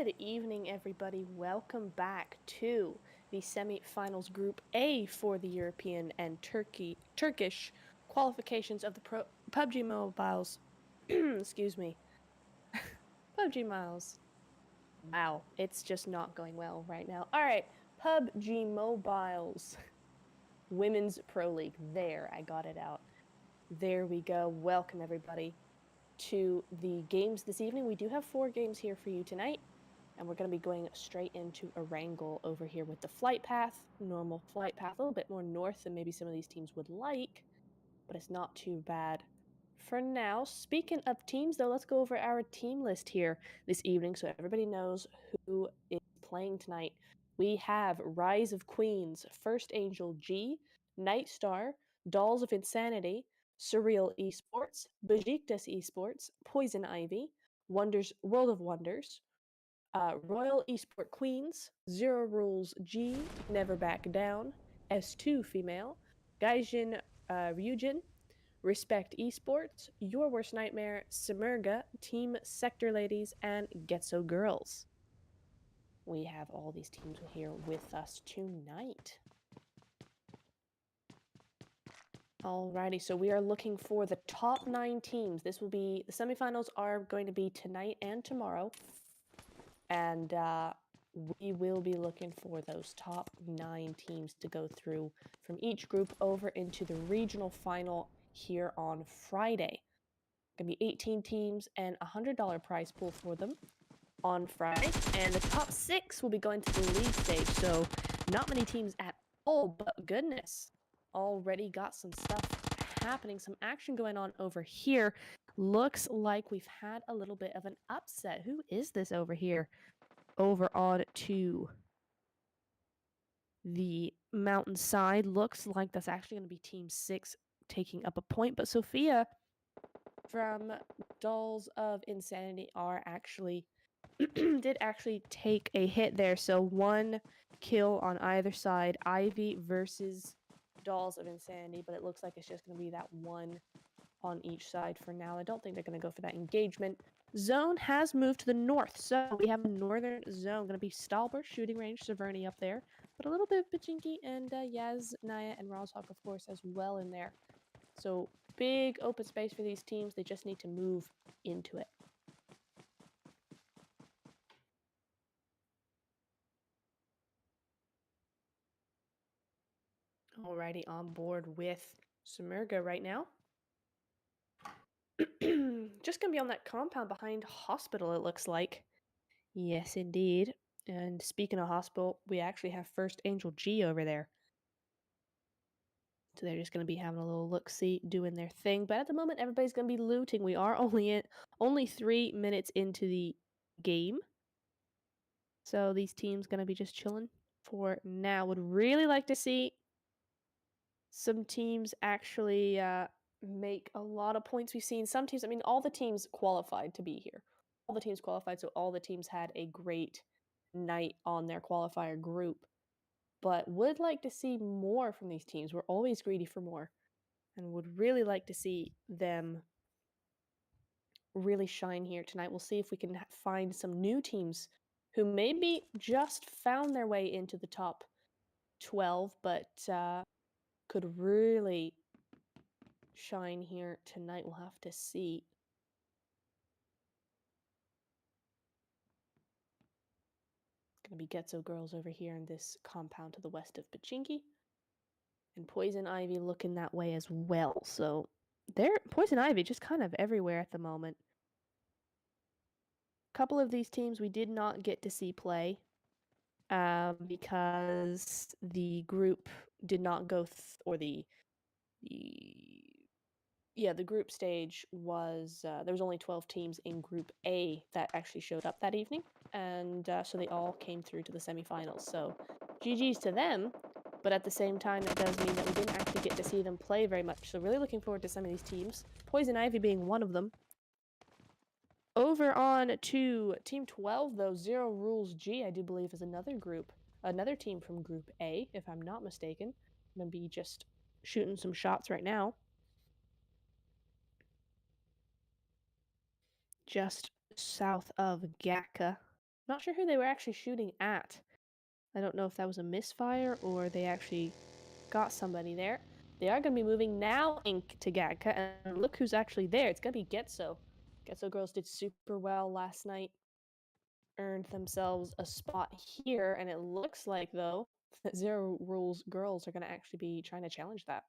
Good evening, everybody. Welcome back to the semifinals Group A for the European and Turkish qualifications of the Pubg Mobiles. Excuse me. Pubg Miles. Wow, it's just not going well right now. All right, Pubg Mobiles Women's Pro League. There, I got it out. There we go. Welcome, everybody, to the games this evening. We do have 4 games here for you tonight. And we're going to be going straight into ERANGEL over here with the flight path, normal flight path, a little bit more north than maybe some of these teams would like, but it's not too bad for now. Speaking of teams, though, let's go over our team list here this evening so everybody knows who is playing tonight. We have Rise of Queens, First Angel G, Night Star, Dolls of Insanity, Surreal Esports, Beşiktaş Esports, Poison Ivy, Wonders World of Wonders, Royal Esport Queens, Zer0 Rules G, Never Back Down, S2 Female, Gaijin Ryujin, Respect Esports, Your Worst Nightmare, Simurga, Team Sector Ladies, and Getso Girls. We have all these teams here with us tonight. Alrighty, so we are looking for the top 9 teams. The semifinals are going to be tonight and tomorrow. And we will be looking for those top 9 teams to go through from each group over into the regional final here on Friday. Going to be 18 teams and a $100 prize pool for them on Friday. And the top 6 will be going to the league stage. So not many teams at all, but goodness, already got some stuff happening, some action going on over here. Looks like we've had a little bit of an upset. Who is this over here? Over on to the mountainside. Looks like that's actually going to be Team 6 taking up a point. But Sophia from Dolls of Insanity did actually take a hit there. So 1 kill on either side. Ivy versus Dolls of Insanity. But it looks like it's just going to be that 1 on each side for now. I don't think they're going to go for that engagement. Zone has moved to the north, so we have a northern zone. Going to be Stalbert, shooting range, Severny up there, but a little bit of Pachinki and Yaz, Naya, and Rozhok, of course, as well in there. So big open space for these teams. They just need to move into it. Alrighty, on board with Simurga right now. Just gonna be on that compound behind hospital, it looks like. Yes, indeed. And speaking of hospital, we actually have First Angel G over there. So they're just gonna be having a little look-see, doing their thing. But at the moment, everybody's gonna be looting. We are only 3 minutes into the game. So these teams gonna be just chilling for now. Would really like to see some teams actually make a lot of points. We've seen some teams, I mean, all the teams qualified to be here. All the teams qualified, so all the teams had a great night on their qualifier group. But would like to see more from these teams. We're always greedy for more. And would really like to see them really shine here tonight. We'll see if we can find some new teams who maybe just found their way into the top 12, but could really shine here tonight. We'll have to see. It's going to be Getso Girls over here in this compound to the west of Pachinki. And Poison Ivy looking that way as well. So Poison Ivy just kind of everywhere at the moment. A couple of these teams we did not get to see play because the group did not go the group stage was there was only 12 teams in Group A that actually showed up that evening, and so they all came through to the semifinals. So GG's to them, but at the same time, that does mean that we didn't actually get to see them play very much. So really looking forward to some of these teams. Poison Ivy being one of them. Over on to Team 12, though, Zer0 Rules G, I do believe, is another team from Group A, if I'm not mistaken. I'm going to be just shooting some shots right now. Just south of Gaka. Not sure who they were actually shooting at. I don't know if that was a misfire or they actually got somebody there. They are going to be moving now to Gatka, and look who's actually there. It's going to be Getso. Getso Girls did super well last night. Earned themselves a spot here, and it looks like, though, that Zer0 Rules Girls are going to actually be trying to challenge that.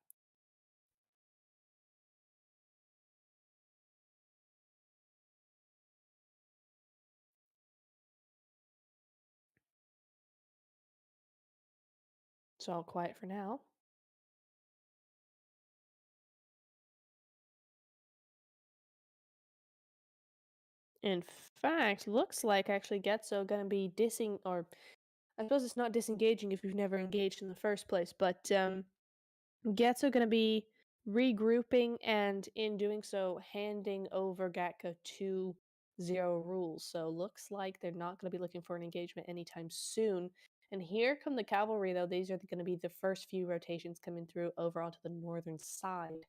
It's all quiet for now. In fact, looks like actually Getso going to be or I suppose it's not disengaging if you've never engaged in the first place, but Getso going to be regrouping and in doing so handing over Gatka to Zer0 Rules. So looks like they're not going to be looking for an engagement anytime soon. And here come the cavalry, though. These are going to be the first few rotations coming through over onto the northern side.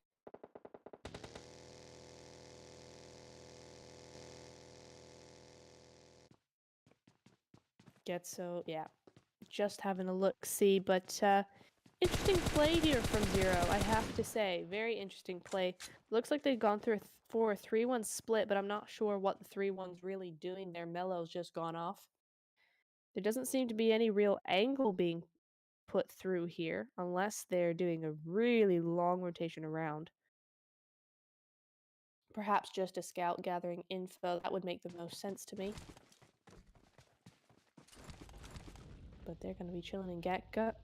Getso, yeah, just having a look-see, but interesting play here from Zer0, I have to say. Very interesting play. Looks like they've gone through for a 3-1 split, but I'm not sure what the 3-1's really doing there. Mello's just gone off. There doesn't seem to be any real angle being put through here, unless they're doing a really long rotation around. Perhaps just a scout gathering info. That would make the most sense to me. But they're going to be chilling in Gatka.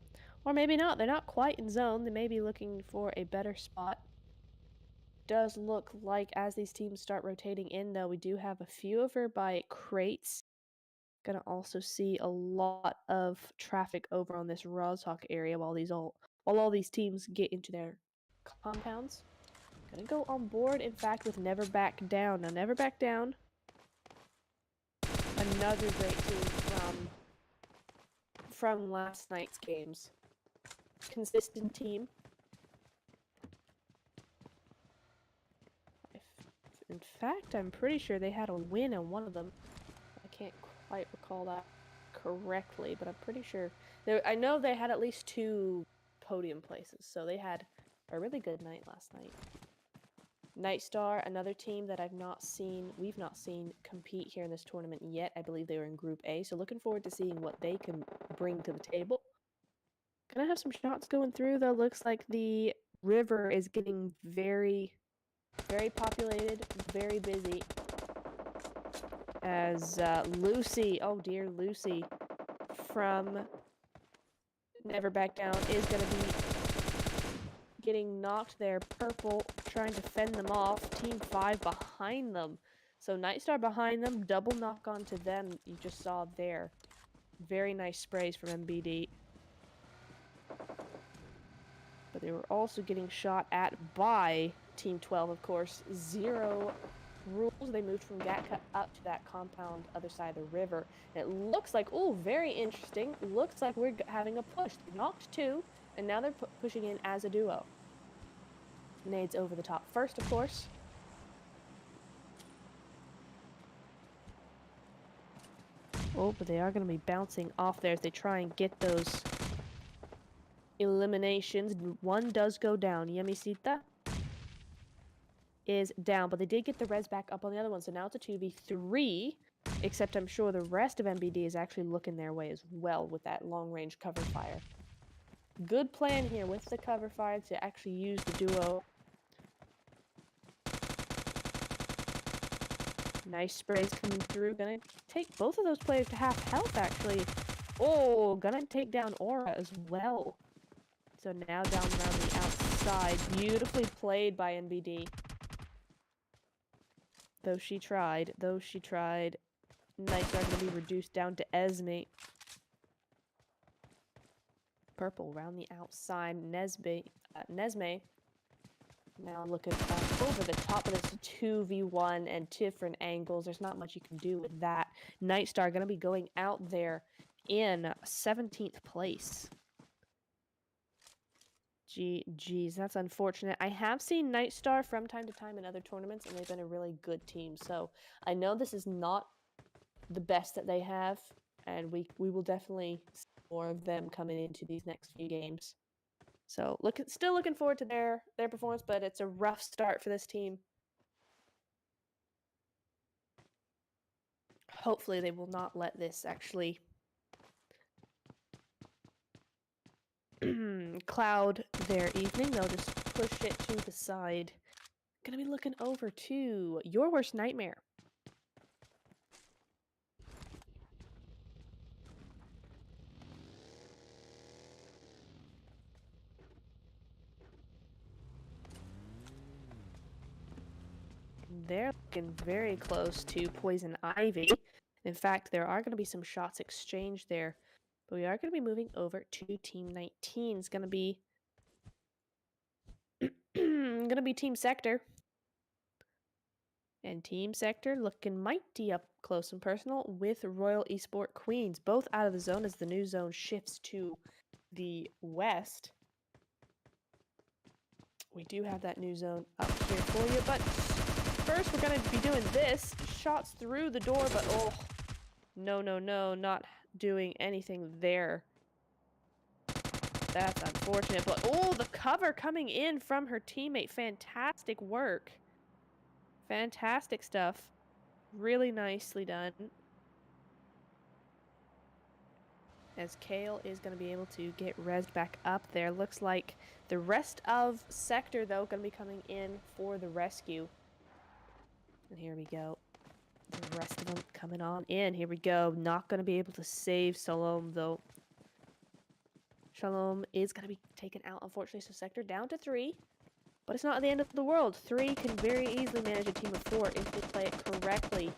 Or maybe not. They're not quite in zone. They may be looking for a better spot. Does look like as these teams start rotating in, though, we do have a few over by crates. Gonna also see a lot of traffic over on this SANHOK area while all these teams get into their compounds. Gonna go on board, in fact, with Never Back Down. Now, Never Back Down, another great team from last night's games. Consistent team. In fact, I'm pretty sure they had a win on one of them. I can't quite recall that correctly, but I'm pretty sure. I know they had at least 2 podium places, so they had a really good night last night. Nightstar, another team that we've not seen compete here in this tournament yet. I believe they were in Group A, so looking forward to seeing what they can bring to the table. Gonna have some shots going through, though. Looks like the river is getting very, very populated, very busy. As Lucy, oh dear, Lucy from Never Back Down is going to be getting knocked there. Purple trying to fend them off. Team 5 behind them. So Nightstar behind them, double knock onto them. You just saw there. Very nice sprays from MBD. But they were also getting shot at by Team 12, of course. Zer0 Rules. They moved from Gatka up to that compound other side of the river. And it looks like, oh, very interesting. Looks like we're having a push. They knocked 2, and now they're pushing in as a duo. Nades over the top first, of course. Oh, but they are going to be bouncing off there as they try and get those eliminations. One does go down. Yamisita is down, but they did get the res back up on the other one, so now it's a 2v3, except I'm sure the rest of MBD is actually looking their way as well with that long-range cover fire. Good plan here with the cover fire to actually use the duo. Nice sprays coming through. Gonna take both of those players to half health, actually. Oh, gonna take down Aura as well. So now down around the outside. Beautifully played by NBD. Though she tried. Nice are going to be reduced down to Esme. Purple around the outside. Nesme. Now looking over the top of this 2v1 and different angles. There's not much you can do with that. Nightstar going to be going out there in 17th place. Geez, that's unfortunate. I have seen Nightstar from time to time in other tournaments, and they've been a really good team. So I know this is not the best that they have, and we will definitely see more of them coming into these next few games. So still looking forward to their performance, but it's a rough start for this team. Hopefully they will not let this actually cloud their evening. They'll just push it to the side. Gonna be looking over to Your Worst Nightmare. They're looking very close to Poison Ivy. In fact, there are going to be some shots exchanged there. But we are going to be moving over to Team 19. It's going to be Team Sector. And Team Sector looking mighty up close and personal with Royal Esport Queens. Both out of the zone as the new zone shifts to the west. We do have that new zone up here for you, but first we're going to be doing this. Shots through the door, but oh, no, not doing anything there. That's unfortunate, but oh, the cover coming in from her teammate. Fantastic work. Fantastic stuff. Really nicely done. As Kale is going to be able to get rezzed back up there. Looks like the rest of Sector, though, going to be coming in for the rescue. And here we go. The rest of them coming on in. Here we go. Not going to be able to save Shalom, though. Shalom is going to be taken out, unfortunately. So Sector down to 3. But it's not the end of the world. 3 can very easily manage a team of 4 if they play it correctly.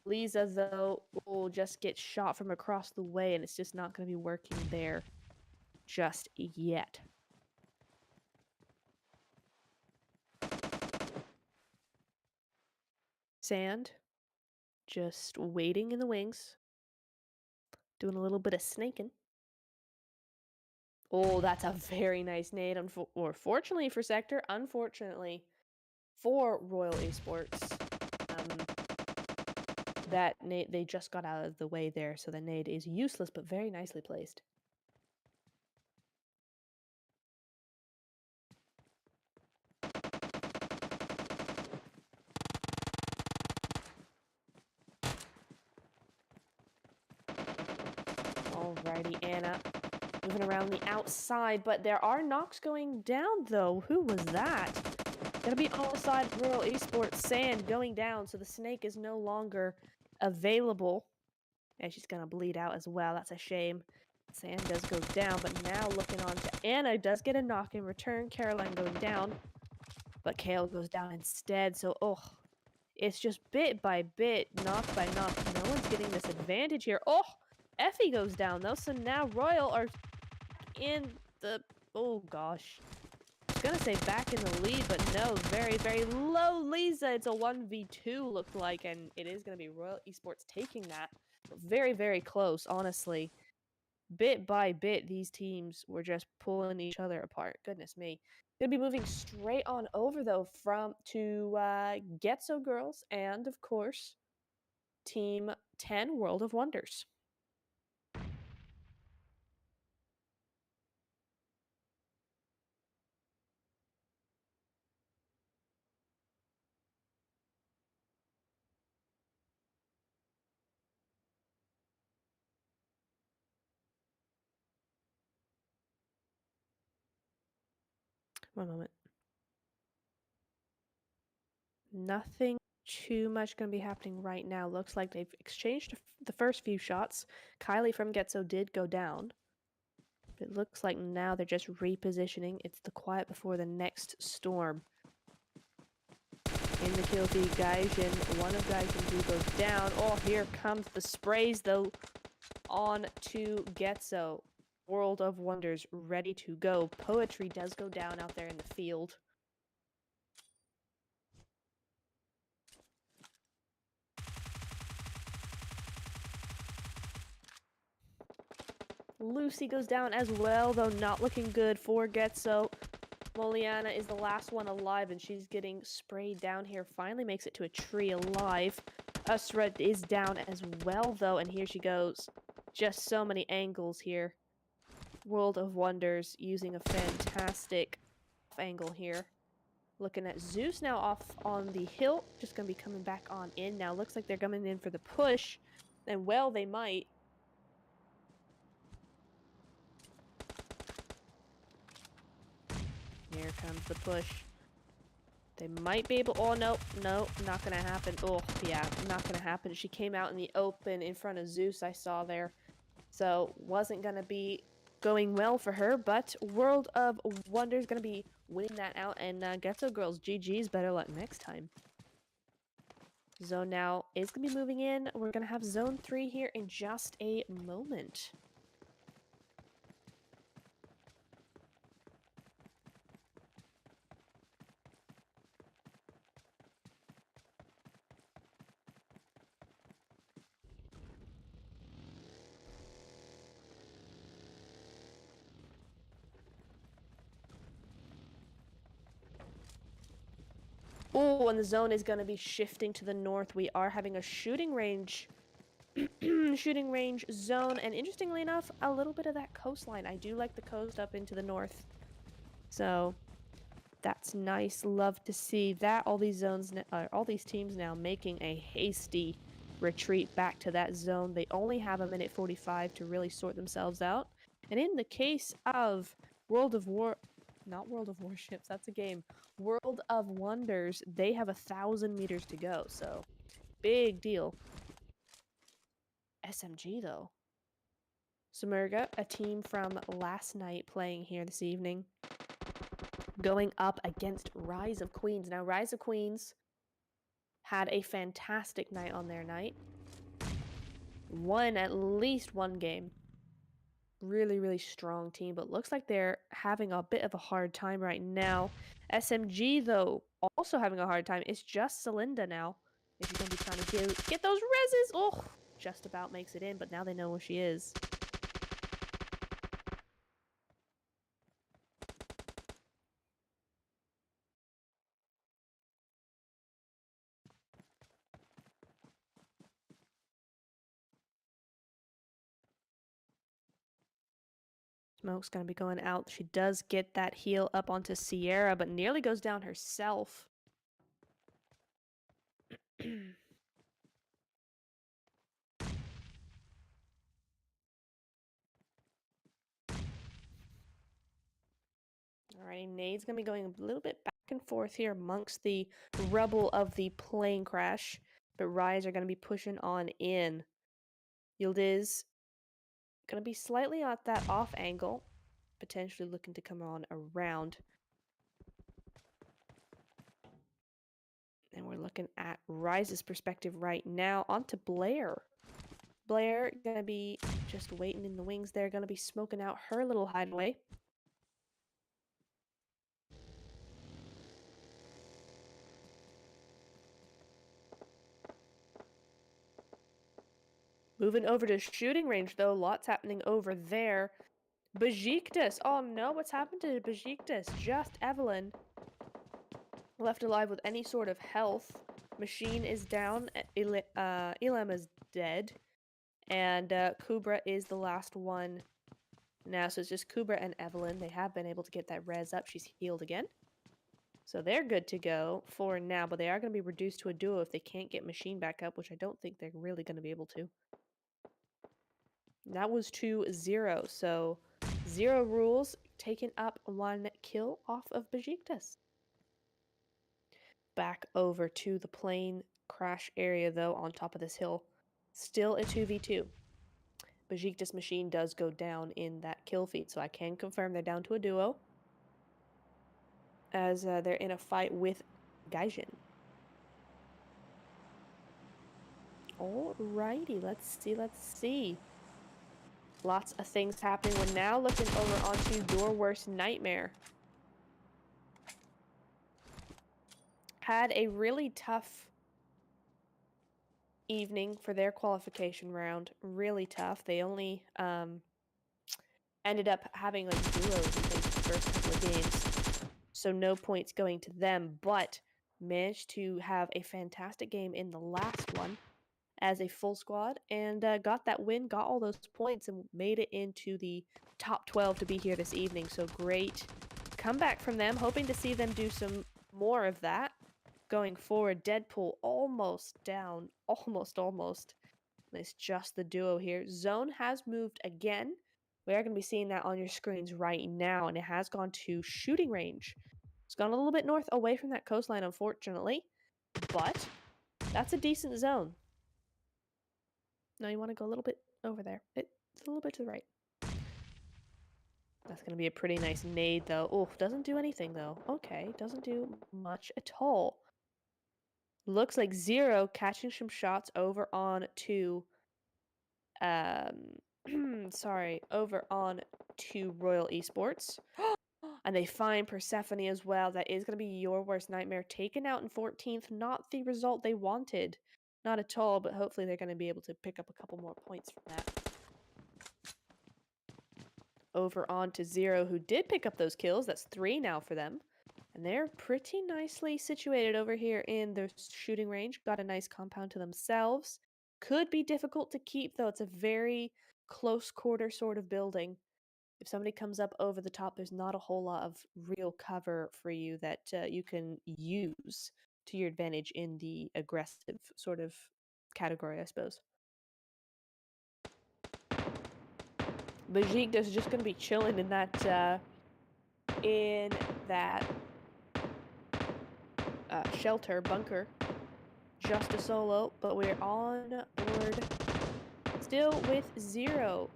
Lisa, though, will just get shot from across the way, and it's just not going to be working there just yet. Sand, just waiting in the wings, doing a little bit of snaking. Oh, that's a very nice nade, or fortunately for Sector, unfortunately for Royal Esports. That nade, they just got out of the way there, so the nade is useless, but very nicely placed. Alrighty, Anna. Moving around the outside, but there are knocks going down, though. Who was that? Gonna be on the side of Royal Esports. Sand going down, so the snake is no longer available. And she's gonna bleed out as well. That's a shame. Sand does go down, but now looking on to Anna. Does get a knock in return. Caroline going down, but Kale goes down instead. So, oh, it's just bit by bit, knock by knock. No one's getting this advantage here. Oh, Effie goes down, though. So now Royal are in the... Oh, gosh. I was gonna say back in the lead, but no, very, very low. Lisa, it's a 1v2 looked like, and it is gonna be Royal Esports taking that. Very, very close, honestly. Bit by bit, these teams were just pulling each other apart. Goodness me. Gonna be moving straight on over, though, to Getso Girls and, of course, Team 10 World of Wonders. One moment. Nothing too much going to be happening right now. Looks like they've exchanged the first few shots. Kylie from Getso did go down. It looks like now they're just repositioning. It's the quiet before the next storm. In the kill feed, Gaijin, one of Gaijin do go down. Oh, here comes the sprays, though, on to Getso. World of Wonders ready to go. Poetry does go down out there in the field. Lucy goes down as well, though not looking good for Getso. Moliana is the last one alive, and she's getting sprayed down here. Finally makes it to a tree alive. Usra is down as well, though, and here she goes. Just so many angles here. World of Wonders using a fantastic angle here. Looking at Zeus now off on the hill. Just going to be coming back on in now. Looks like they're coming in for the push. And well, they might. Here comes the push. They might be able... Oh, no. No, not going to happen. Oh, yeah, not going to happen. She came out in the open in front of Zeus, I saw there. So, wasn't going to be going well for her, but World of Wonder is going to be winning that out, and Getso Girls, GG's, better luck next time. Zone now is going to be moving in. We're going to have Zone 3 here in just a moment. Oh, and the zone is going to be shifting to the north. We are having a shooting range shooting range zone, and interestingly enough, a little bit of that coastline. I do like the coast up into the north. So that's nice. Love to see that. All these zones, all these teams now making a hasty retreat back to that zone. They only have a minute 45 to really sort themselves out. And in the case of not World of Warships, that's a game. World of Wonders, they have 1,000 meters to go, so big deal. SMG though. Simurga, a team from last night playing here this evening, going up against Rise of Queens. Now, Rise of Queens had a fantastic night on their night. Won at least one game. Really, really strong team, but looks like they're having a bit of a hard time right now. SMG, though, also having a hard time. It's just Celinda now. If you're going to be trying to get those reses. Oh, just about makes it in, but now they know where she is. Smoke's going to be going out. She does get that heal up onto Sierra, but nearly goes down herself. Alrighty, Nade's going to be going a little bit back and forth here amongst the rubble of the plane crash, but Rise are going to be pushing on in. Yildiz going to be slightly at that off angle, potentially looking to come on around. And we're looking at Rise's perspective right now. On to Blair. Blair going to be just waiting in the wings there, going to be smoking out her little hideaway. Moving over to shooting range, though. Lots happening over there. Beşiktaş. Oh, no. What's happened to Beşiktaş? Just Evelyn. Left alive with any sort of health. Machine is down. Ilham is dead. And Kubra is the last one now. So it's just Kubra and Evelyn. They have been able to get that res up. She's healed again. So they're good to go for now. But they are going to be reduced to a duo if they can't get Machine back up, which I don't think they're really going to be able to. That was 2-0, so Zer0 Rules taking up 1 kill off of Beşiktaş. Back over to the plane crash area, though, on top of this hill. Still a 2v2. Beşiktaş Machine does go down in that kill feed, so I can confirm they're down to a duo. As they're in a fight with Gaijin. Alrighty, let's see. Lots of things happening. We're now looking over onto Your Worst Nightmare. Had a really tough evening for their qualification round. Really tough. They only ended up having like duos, I think, the first couple of games. So no points going to them, but managed to have a fantastic game in the last one. as a full squad and got that win, got all those points, and made it into the top 12 to be here this evening. So great comeback from them. Hoping to see them do some more of that going forward. Deadpool almost down. Almost. It's just the duo here. Zone has moved again. We are going to be seeing that on your screens right now, and it has gone to shooting range. It's gone a little bit north away from that coastline, unfortunately, but that's a decent zone. Now you want to go a little bit over there. It's a little bit to the right. That's going to be a pretty nice nade, though. Oh, doesn't do anything, though. Okay, doesn't do much at all. Looks like Zer0 catching some shots over on to... sorry, over on to Royal Esports. And they find Persephone as well. That is going to be your worst nightmare. Taken out in 14th. Not the result they wanted. Not at all, but hopefully they're going to be able to pick up a couple more points from that. Over on to Zer0, who did pick up those kills. That's 3 now for them. And they're pretty nicely situated over here in their shooting range. Got a nice compound to themselves. Could be difficult to keep, though. It's a very close quarter sort of building. If somebody comes up over the top, there's not a whole lot of real cover for you that you can use to your advantage in the aggressive sort of category, I suppose. Beşiktaş is just going to be chilling in that shelter bunker. Just a solo, but we're on board still with Zer0.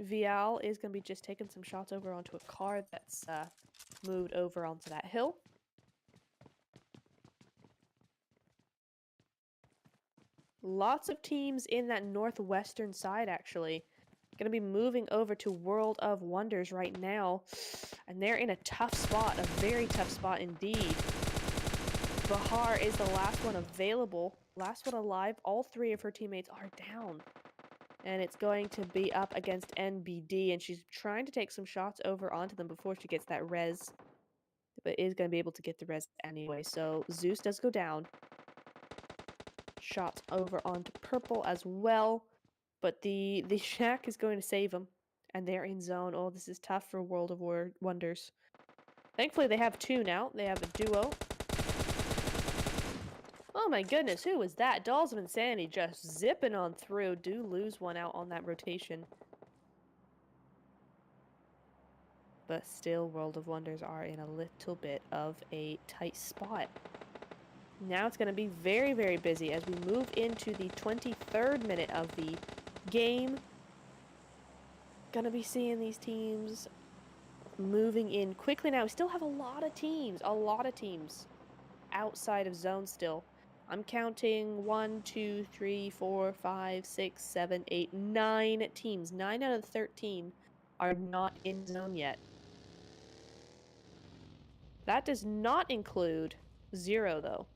Vial is going to be just taking some shots over onto a car that's moved over onto that hill. Lots of teams in that northwestern side, actually. Going to be moving over to World of Wonders right now. And they're in a tough spot, a very tough spot indeed. Bahar is the last one available, last one alive. All 3 of her teammates are down. And it's going to be up against NBD, and she's trying to take some shots over onto them before she gets that res. But is going to be able to get the res anyway, so Zeus does go down. Shots over onto Purple as well. But the shack is going to save them. And they're in zone. Oh, this is tough for World of Wonders. Thankfully, they have 2 now. They have a duo. Oh my goodness, who was that? Dolls of Insanity just zipping on through. Do lose one out on that rotation. But still, World of Wonders are in a little bit of a tight spot. Now it's going to be very, very busy as we move into the 23rd minute of the game. Gonna be seeing these teams moving in quickly now. We still have a lot of teams outside of zone still. I'm counting 1, 2, 3, 4, 5, 6, 7, 8, 9 teams. 9 out of 13 are not in zone yet. That does not include Zer0, though.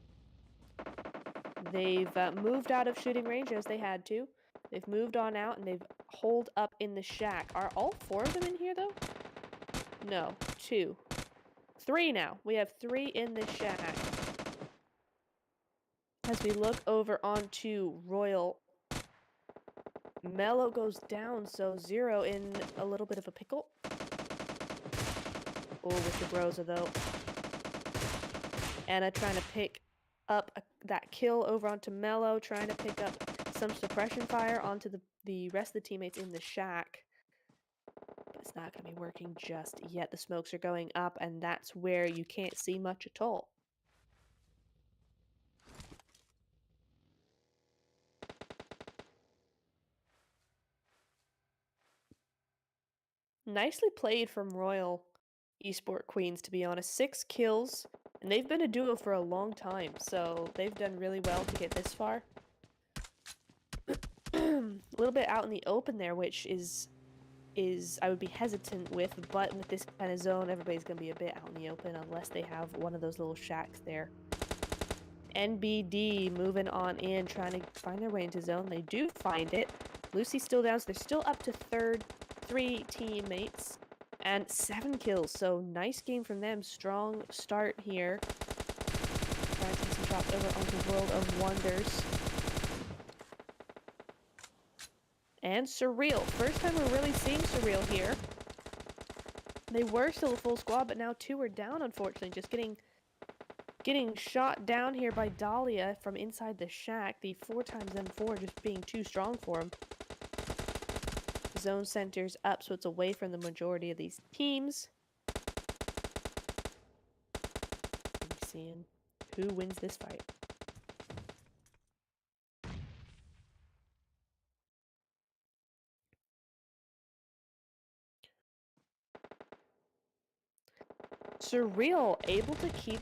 They've moved out of shooting range as they had to. They've moved on out and they've holed up in the shack. Are all 4 of them in here, though? No, 2. 3 now. We have 3 in the shack. As we look over onto Royal, Mello goes down, so Zer0 in a little bit of a pickle. Oh, with the Groza, though. Anna trying to pick up that kill over onto Mello, trying to pick up some suppression fire onto the rest of the teammates in the shack. But it's not going to be working just yet. The smokes are going up, and that's where you can't see much at all. Nicely played from Royal Esport Queens, to be honest. 6 kills, and they've been a duo for a long time, so they've done really well to get this far. A little bit out in the open there, which is I would be hesitant with, but with this kind of zone, everybody's going to be a bit out in the open unless they have one of those little shacks there. NBD moving on in, trying to find their way into zone. They do find it. Lucy's still down, so they're still up to 3 teammates and 7 kills, so nice game from them. Strong start here. Trying to take some shots over onto World of Wonders. And Surreal. First time we're really seeing Surreal here. They were still a full squad, but now 2 are down, unfortunately. Just getting shot down here by Dahlia from inside the shack. The 4xM4 just being too strong for him. Zone center's up, so it's away from the majority of these teams. Seeing who wins this fight. Surreal able to keep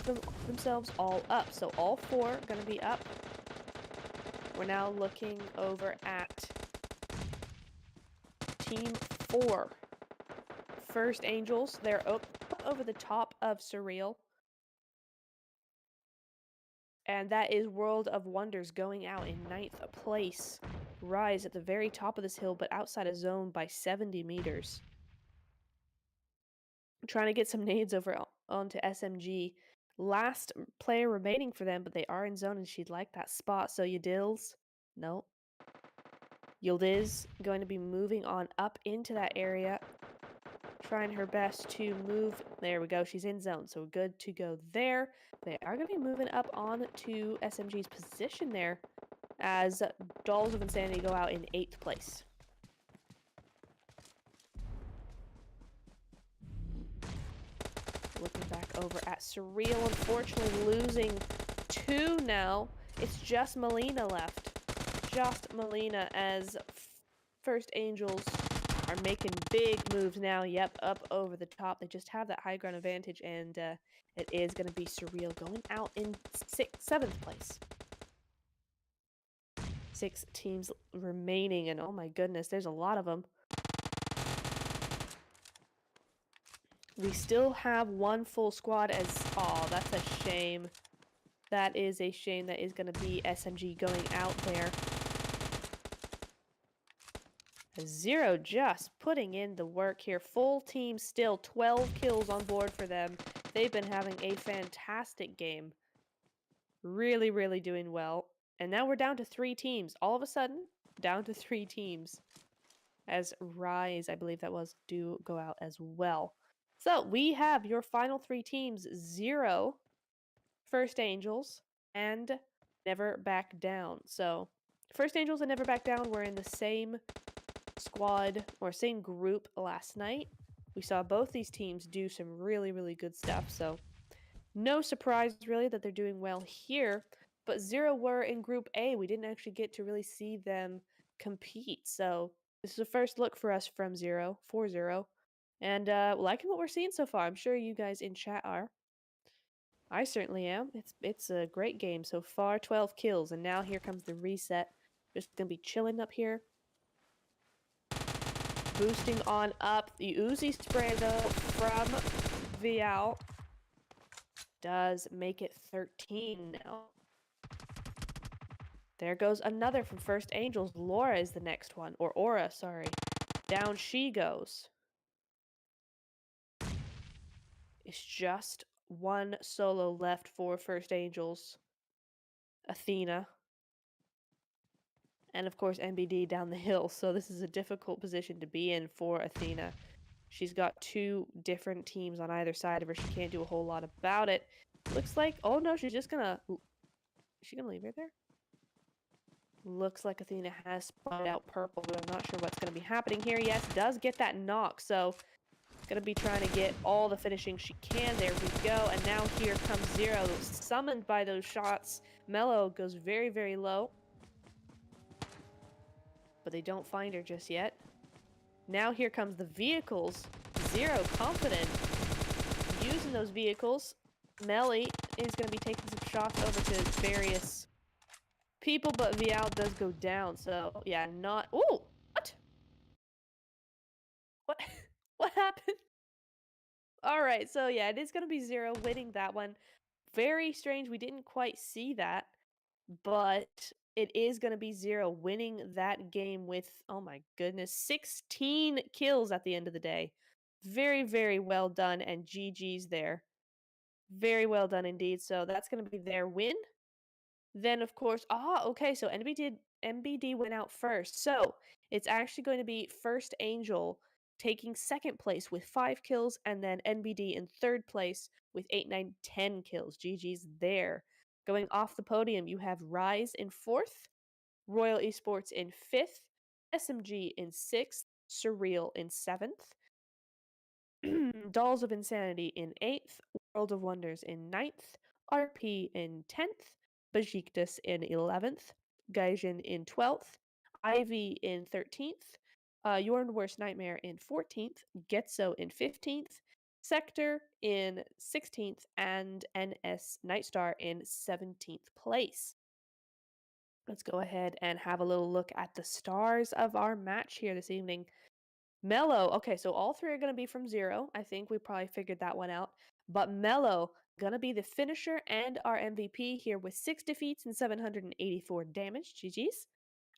themselves all up. So all 4 gonna be up. We're now looking over at Team 4. First Angels, they're up over the top of Surreal. And that is World of Wonders going out in 9th place. Rise at the very top of this hill, but outside of zone by 70 meters. Trying to get some nades over onto SMG. Last player remaining for them, but they are in zone and she'd like that spot. So Yadil's, no. Yildiz going to be moving on up into that area. Trying her best to move. There we go. She's in zone, so good to go there. They are going to be moving up on to SMG's position there as Dolls of Insanity go out in 8th place. Looking back over at Surreal, unfortunately losing 2 now. It's just Melina left. Just Melina as First Angels are making big moves now. Yep, up over the top. They just have that high ground advantage, and it is going to be Surreal going out in 7th place. 6 teams remaining, and oh my goodness, there's a lot of them. We still have 1 full squad as... Oh, that's a shame. That is a shame. That is going to be SMG going out there. Zer0 just putting in the work here. Full team still. 12 kills on board for them. They've been having a fantastic game. Really, really doing well. And now we're down to 3 teams. All of a sudden, down to 3 teams. As Rise, I believe that was, do go out as well. So we have your final 3 teams. Zer0, First Angels, and Never Back Down. So First Angels and Never Back Down were in the same squad or same group last night. We saw both these teams do some really, really good stuff. So no surprise really that they're doing well here. But Zer0 were in Group A. We didn't actually get to really see them compete. So this is a first look for us from Zer0, for Zer0. And liking what we're seeing so far. I'm sure you guys in chat are. I certainly am. It's a great game so far. 12 kills, and now here comes the reset. Just gonna be chilling up here. Boosting on up. The Uzi spray, though, from Vial does make it 13 now. There goes another from First Angels. Laura is the next one. Or Aura, sorry. Down she goes. It's just 1 solo left for First Angels. Athena. And of course MBD down the hill. So this is a difficult position to be in for Athena. She's got 2 different teams on either side of her. She can't do a whole lot about it. Looks like... Oh no, she's just gonna... Is she gonna leave her there? Looks like Athena has spotted out purple, but I'm not sure what's going to be happening here. Yes, does get that knock, so going to be trying to get all the finishing she can. There we go, and now here comes Zer0, summoned by those shots. Mello goes very, very low, but they don't find her just yet. Now here comes the vehicles. Zer0 confident, using those vehicles. Melly is going to be taking some shots over to various people, but Vial does go down, so yeah, not... Ooh! What? What? What happened? Alright, so yeah, it is going to be Zer0 winning that one. Very strange, we didn't quite see that, but it is going to be Zer0 winning that game with, oh my goodness, 16 kills at the end of the day. Very, very well done, and GG's there. Very well done indeed, so that's going to be their win. Then, of course, okay, so MBD went out first. So it's actually going to be first Angel taking second place with 5 kills, and then NBD in third place with 8, 9, 10 kills. GG's there. Going off the podium, you have Rise in 4th, Royal Esports in 5th, SMG in 6th, Surreal in 7th, Dolls of Insanity in 8th, World of Wonders in 9th, RP in 10th, Beşiktaş in 11th, Gaijin in 12th, Ivy in 13th, Your Worst Nightmare in 14th, Getso in 15th, Sector in 16th, and NS Nightstar in 17th place. Let's go ahead and have a little look at the stars of our match here this evening. Mello, okay, so all 3 are going to be from Zer0. I think we probably figured that one out. But Mello, going to be the finisher and our MVP here with 6 defeats and 784 damage. GG's.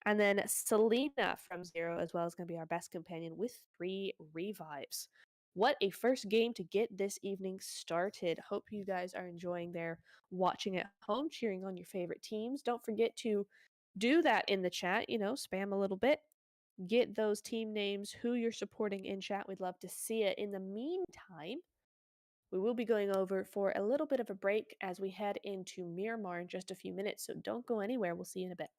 And then Selena from Zer0 as well is going to be our best companion with 3 revives. What a first game to get this evening started. Hope you guys are enjoying their watching at home, cheering on your favorite teams. Don't forget to do that in the chat, spam a little bit. Get those team names, who you're supporting in chat. We'd love to see it. In the meantime, we will be going over for a little bit of a break as we head into Miramar in just a few minutes, so don't go anywhere. We'll see you in a bit.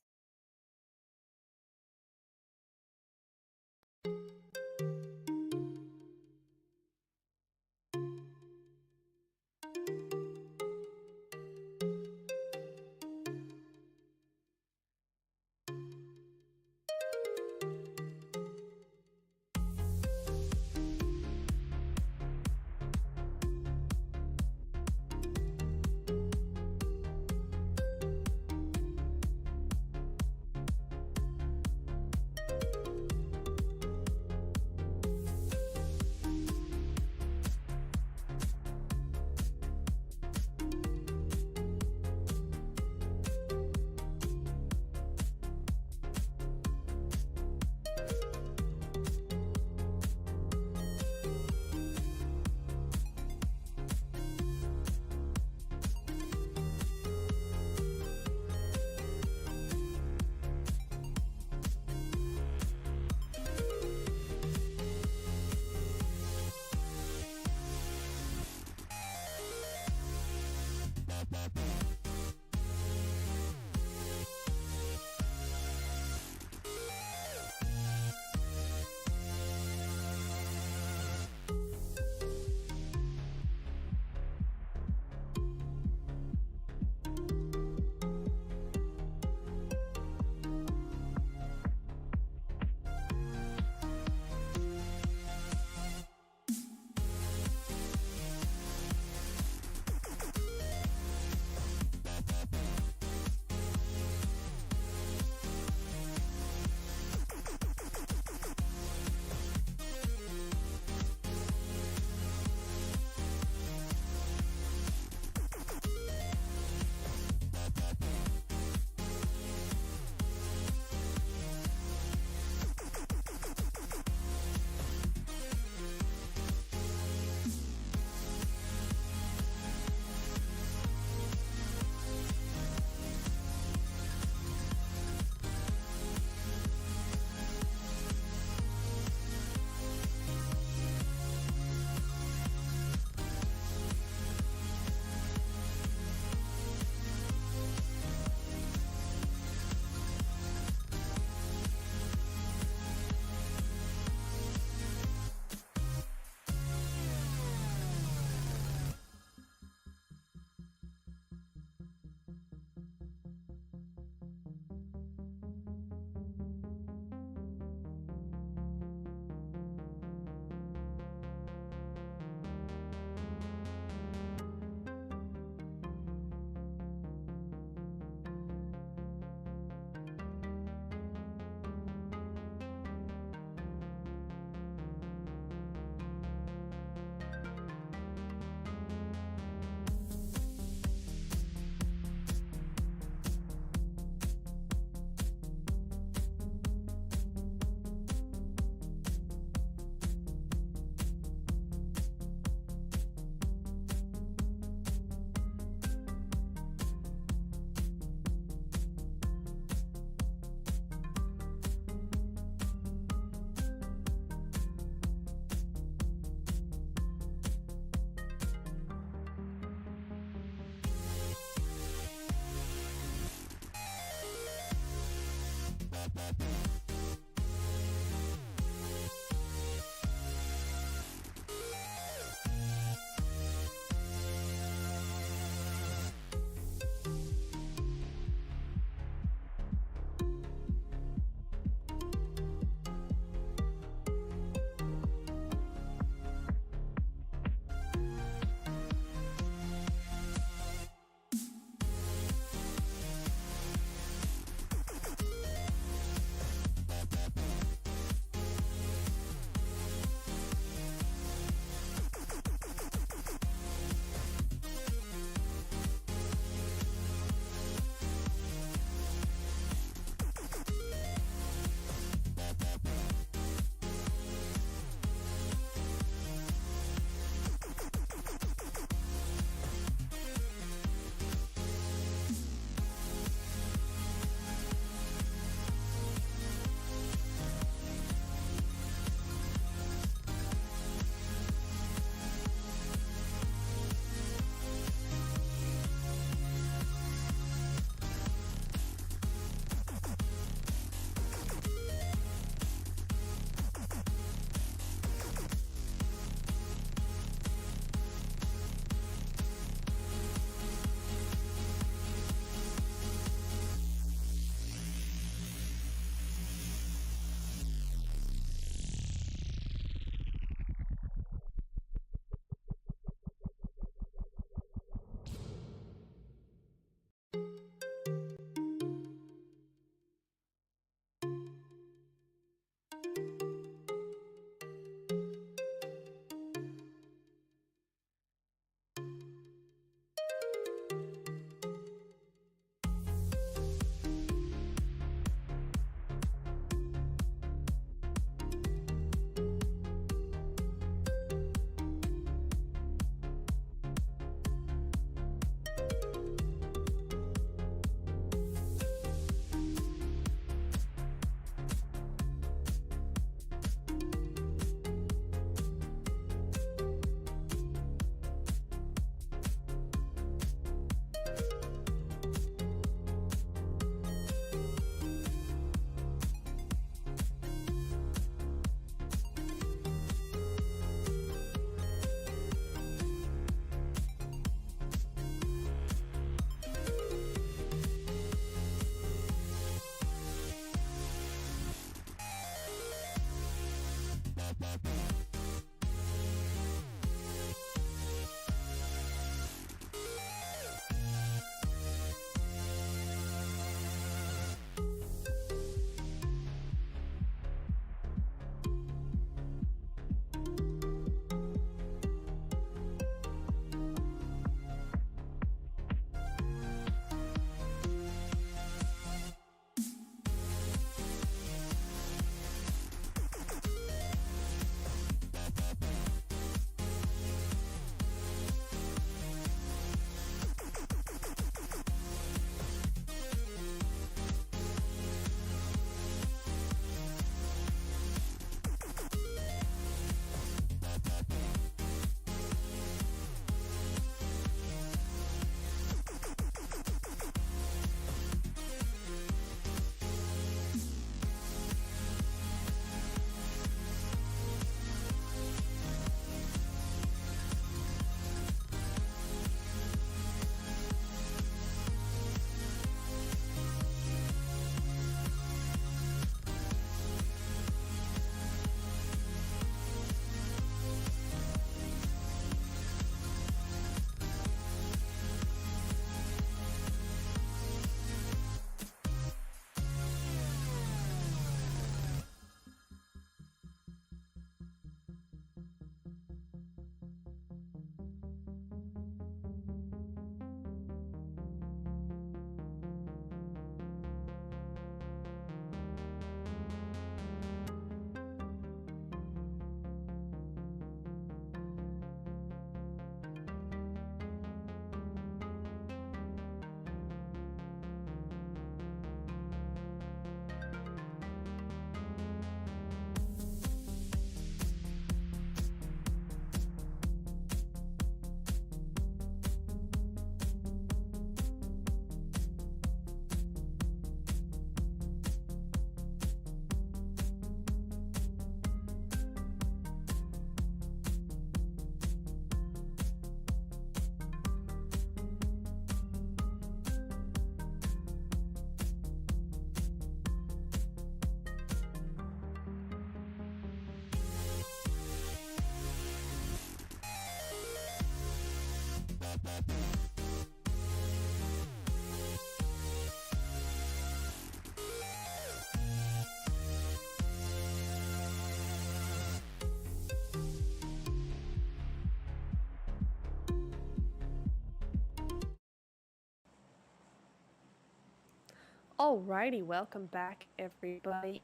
Alrighty, welcome back everybody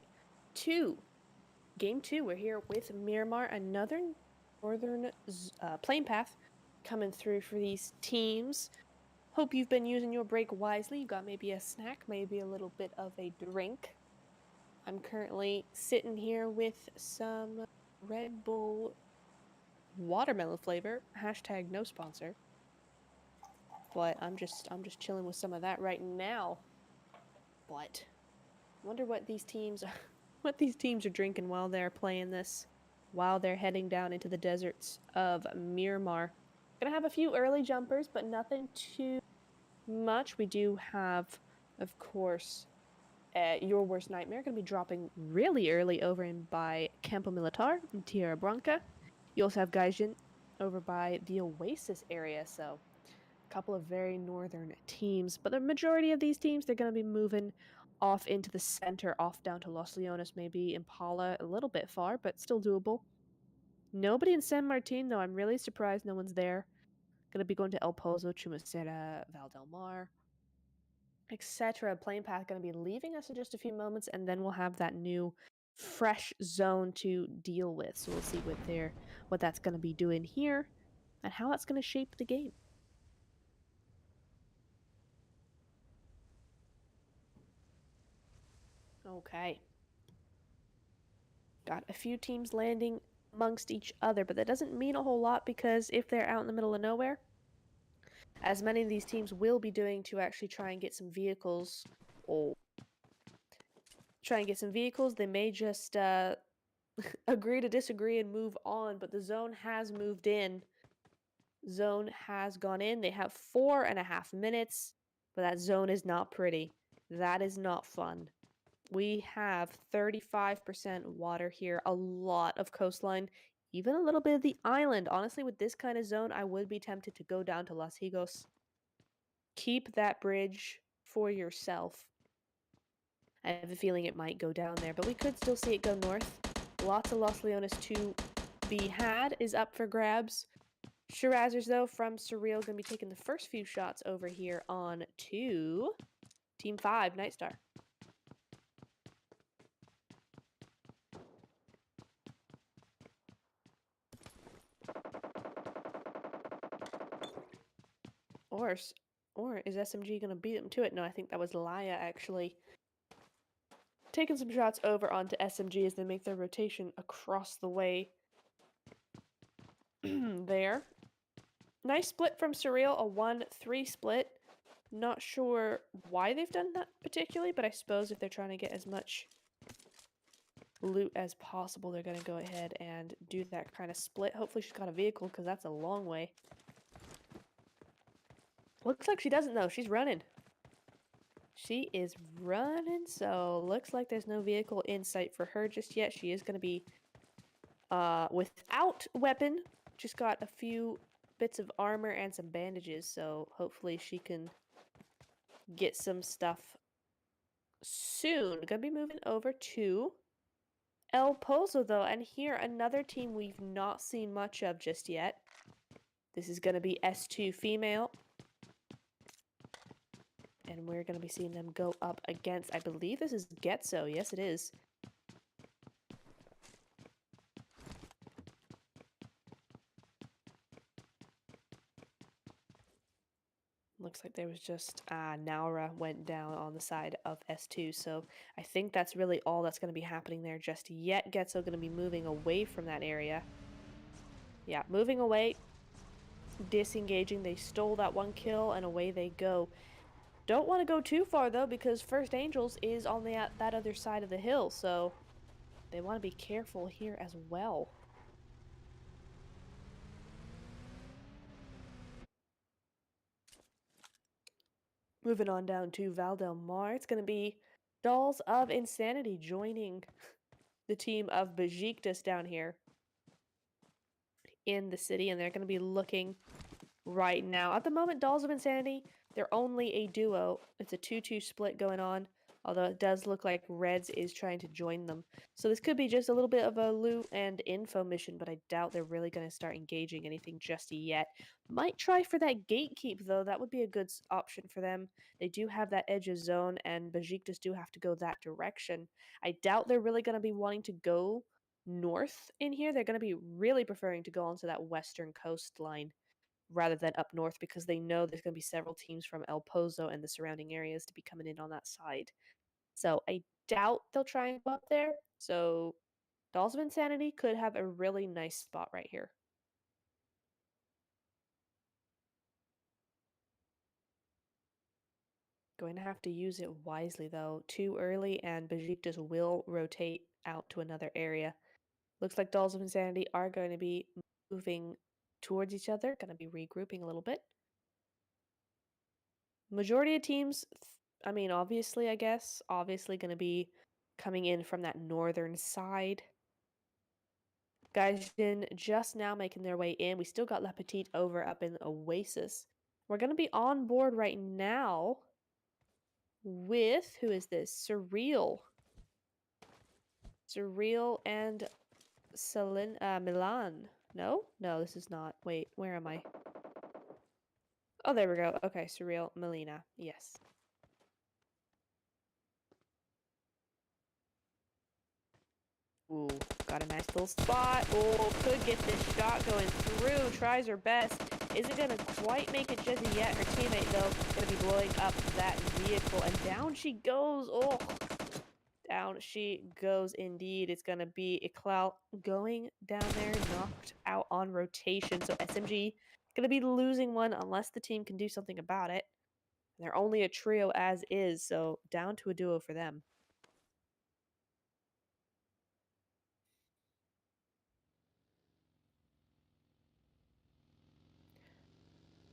to Game 2. We're here with Miramar, another northern plane path coming through for these teams. Hope you've been using your break wisely. You got maybe a snack, maybe a little bit of a drink. I'm currently sitting here with some Red Bull watermelon flavor, hashtag no sponsor. But I'm just chilling with some of that right now. But I wonder what these teams are drinking while they're playing this, while they're heading down into the deserts of Miramar. Gonna have a few early jumpers, but nothing too much. We do have, of course, Your Worst Nightmare gonna be dropping really early over in by Campo Militar in Tierra Branca. You also have Gaijin over by the Oasis area, so a couple of very northern teams. But the majority of these teams, they're gonna be moving off into the center, off down to Los Leones, maybe Impala, a little bit far, but still doable. Nobody in San Martin, though. I'm really surprised no one's there. Gonna be going to El Pozo, Chumacera, Val del Mar, etc. Plane path gonna be leaving us in just a few moments, and then we'll have that new fresh zone to deal with. So we'll see what that's gonna be doing here and how that's gonna shape the game. Okay. Got a few teams landing amongst each other, but that doesn't mean a whole lot because if they're out in the middle of nowhere, as many of these teams will be doing to actually try and get some vehicles, they may just agree to disagree and move on, but the zone has moved in. Zone has gone in. They have 4.5 minutes, but that zone is not pretty. That is not fun. We have 35% water here, a lot of coastline, even a little bit of the island. Honestly, with this kind of zone, I would be tempted to go down to Las Higos. Keep that bridge for yourself. I have a feeling it might go down there, but we could still see it go north. Lots of Los Leones to be had is up for grabs. Shirazers, though, from Surreal, going to be taking the first few shots over here on to Team 5, Nightstar. Or is SMG going to beat them to it? No, I think that was Laya, actually. Taking some shots over onto SMG as they make their rotation across the way. There. Nice split from Surreal, a 1-3 split. Not sure why they've done that particularly, but I suppose if they're trying to get as much loot as possible, they're going to go ahead and do that kind of split. Hopefully she's got a vehicle, because that's a long way. Looks like she doesn't, though. She's running. She is running, so looks like there's no vehicle in sight for her just yet. She is going to be without weapon. Just got a few bits of armor and some bandages, so hopefully she can get some stuff soon. Gonna be moving over to El Pozo, though, and here another team we've not seen much of just yet. This is gonna be S2 female. And we're going to be seeing them go up against, I believe this is Getso. Yes, it is. Looks like there was just Naura went down on the side of S2. So I think that's really all that's going to be happening there just yet. Getso going to be moving away from that area. Yeah, moving away. Disengaging. They stole that one kill and away they go. Don't want to go too far, though, because First Angels is on that other side of the hill, so they want to be careful here as well. Moving on down to Val del Mar, it's going to be Dolls of Insanity joining the team of Beşiktaş down here in the city, and they're going to be looking right now. At the moment, Dolls of Insanity, they're only a duo. It's a 2-2 split going on. Although it does look like Reds is trying to join them. So this could be just a little bit of a loot and info mission, but I doubt they're really going to start engaging anything just yet. Might try for that gatekeep, though. That would be a good option for them. They do have that edge of zone, and Beşiktaş do have to go that direction. I doubt they're really going to be wanting to go north in here. They're going to be really preferring to go onto that western coastline rather than up north because they know there's going to be several teams from El Pozo and the surrounding areas to be coming in on that side. So I doubt they'll try and go up there. So Dolls of Insanity could have a really nice spot right here. Going to have to use it wisely though. Too early and Beşiktaş will rotate out to another area. Looks like Dolls of Insanity are going to be moving towards each other, going to be regrouping a little bit. Majority of teams, I mean, obviously going to be coming in from that northern side. Gaijin just now making their way in. We still got La Petite over up in Oasis. We're going to be on board right now with, who is this? Surreal. Surreal and Milan. No? No, this is not. Wait, where am I? Oh, there we go. Okay, Surreal, Melina. Yes. Ooh, got a nice little spot. Oh, could get this shot going through. Tries her best. Isn't going to quite make it just yet. Her teammate, though, going to be blowing up that vehicle. And down she goes. Oh, down she goes indeed. It's going to be Iqbal going down there, knocked out on rotation. So SMG going to be losing one unless the team can do something about it. They're only a trio as is, so down to a duo for them.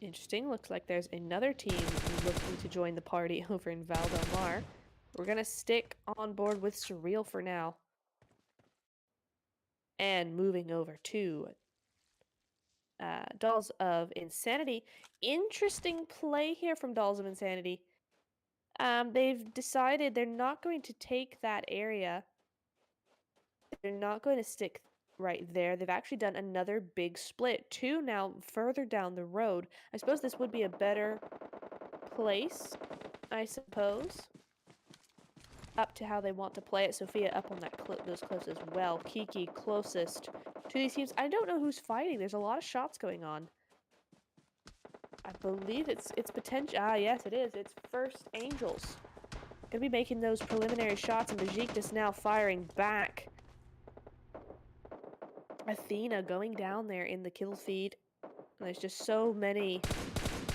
Interesting. Looks like there's another team looking to join the party over in Valdemar. We're going to stick on board with Surreal for now. And moving over to Dolls of Insanity. Interesting play here from Dolls of Insanity. They've decided they're not going to take that area. They're not going to stick right there. They've actually done another big split. Two now further down the road. I suppose this would be a better place, I suppose. Up to how they want to play it. Sophia up on that those cliffs as well. Kiki closest to these teams. I don't know who's fighting. There's a lot of shots going on. I believe it's potential. Ah, yes, it is. It's First Angels. Gonna be making those preliminary shots, and Beşiktaş now firing back. Athena going down there in the kill feed. There's just so many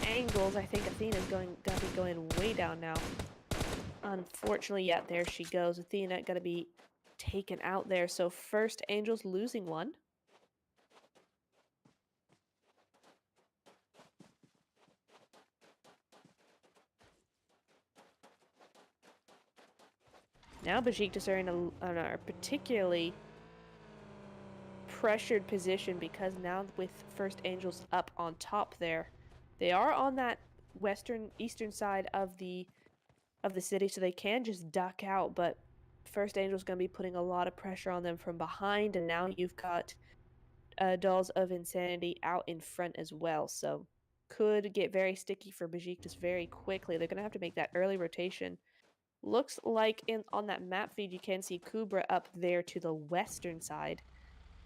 angles. I think Athena's gonna be going way down now. Unfortunately, yeah, there she goes. Athena gonna be taken out there. So First Angels losing one. Now Beşiktaş are in a particularly pressured position because now with First Angels up on top there, they are on that eastern side of the city, so they can just duck out, but First Angel's going to be putting a lot of pressure on them from behind, and now you've got Dolls of Insanity out in front as well, so could get very sticky for Beşiktaş very quickly. They're going to have to make that early rotation. Looks like on that map feed you can see Kubra up there to the western side.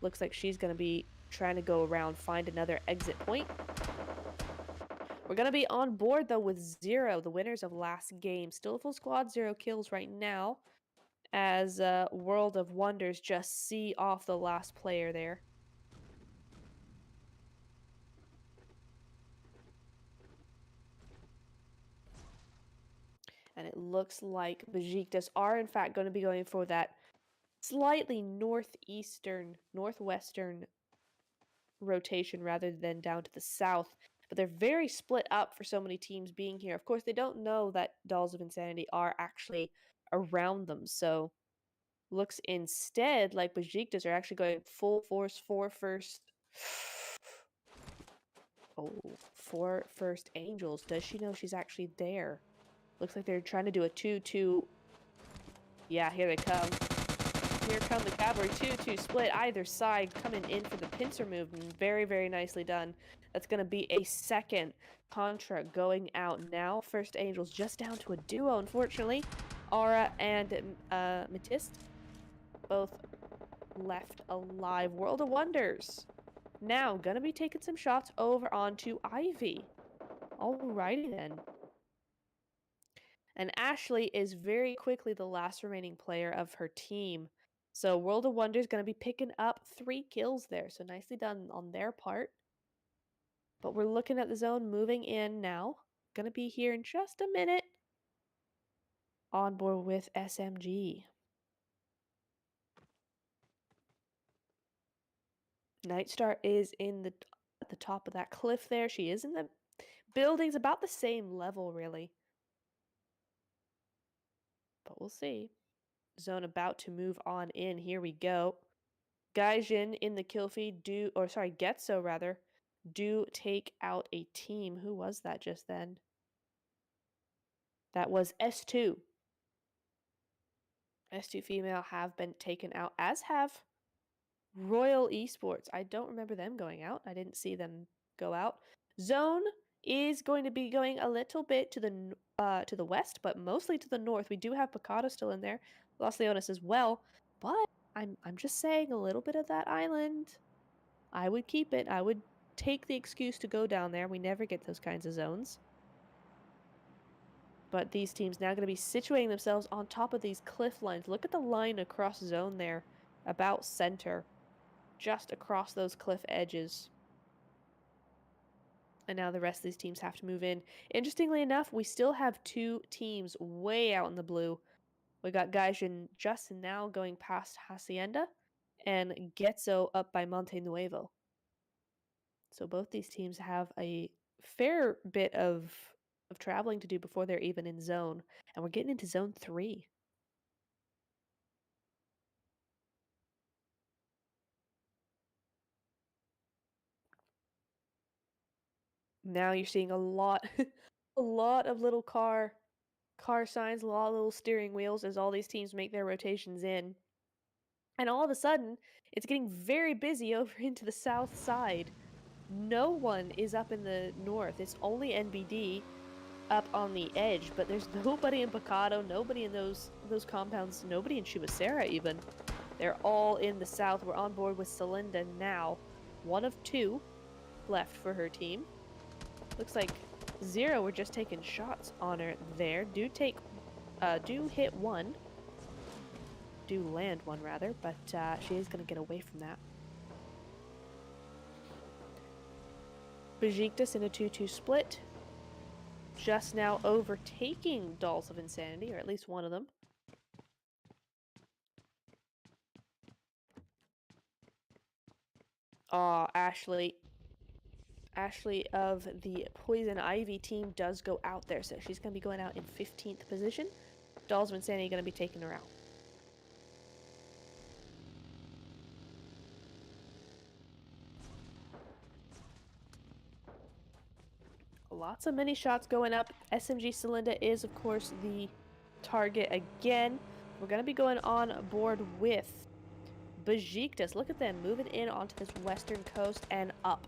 Looks like she's going to be trying to go around, find another exit point. We're going to be on board, though, with Zer0, the winners of last game. Still a full squad, 0 kills right now, as World of Wonders just see off the last player there. And it looks like Beşiktaş are, in fact, going to be going for that slightly northwestern rotation rather than down to the south. But they're very split up for so many teams being here. Of course, they don't know that Dolls of Insanity are actually around them. So looks instead like Beşiktaş are actually going full force for First. Oh, for First Angels. Does she know she's actually there? Looks like they're trying to do a 2-2 Yeah, here they come. Here come the cavalry. 2-2 split either side, coming in for the pincer move. Very, very nicely done. That's going to be a second contract going out now. First Angels just down to a duo, unfortunately. Aura and Matist both left alive. World of Wonders now going to be taking some shots over onto Ivy. Alrighty then. And Ashley is very quickly the last remaining player of her team. So World of Wonder is going to be picking up 3 kills there. So nicely done on their part. But we're looking at the zone moving in now. Going to be here in just a minute. On board with SMG. Nightstar is at the top of that cliff there. She is in the buildings about the same level, really. But we'll see. Zone about to move on in. Here we go. Gaijin in the kill feed Getso rather, do take out a team. Who was that just then? That was S2. S2 female have been taken out, as have Royal Esports. I don't remember them going out. I didn't see them go out. Zone is going to be going a little bit to the west, but mostly to the north. We do have Picado still in there. Los Leones as well, but I'm just saying a little bit of that island. I would keep it. I would take the excuse to go down there. We never get those kinds of zones. But these teams now going to be situating themselves on top of these cliff lines. Look at the line across zone there, about center, just across those cliff edges. And now the rest of these teams have to move in. Interestingly enough, we still have 2 teams way out in the blue. We got Gaijin just now going past Hacienda and Getso up by Monte Nuevo. So both these teams have a fair bit of traveling to do before they're even in zone. And we're getting into zone 3. Now you're seeing a lot a lot of little car signs, a lot of little steering wheels as all these teams make their rotations in. And all of a sudden, it's getting very busy over into the south side. No one is up in the north. It's only NBD up on the edge, but there's nobody in Picado, nobody in those compounds, nobody in Chubacera even. They're all in the south. We're on board with Celinda now. 1 of 2 left for her team. Looks like Zer0, we're just taking shots on her there. Do hit 1. Do land 1 rather, but she is going to get away from that. Beşiktaş in a 2-2 split. Just now overtaking Dolls of Insanity, or at least one of them. Aw, Ashley of the Poison Ivy team does go out there, so she's going to be going out in 15th position. Dolls of Insanity going to be taking her out. Lots of mini shots going up. SMG Celinda is, of course, the target again. We're going to be going on board with Beşiktaş. Look at them moving in onto this western coast and up.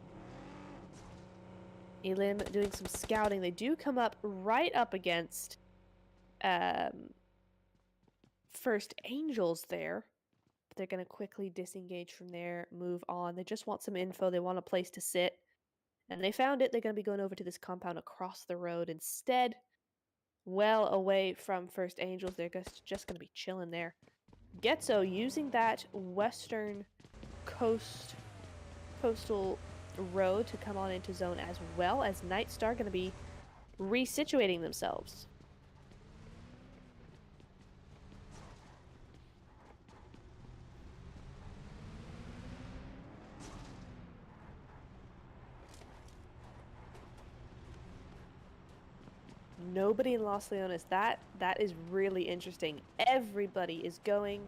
Elim doing some scouting. They do come up right up against First Angels there. But they're going to quickly disengage from there, move on. They just want some info. They want a place to sit. And they found it. They're going to be going over to this compound across the road instead. Well away from First Angels. They're just going to be chilling there. Getso using that western coastal road to come on into zone, as well as Nightstar going to be resituating themselves. Nobody in Los Leones. That is really interesting. Everybody is going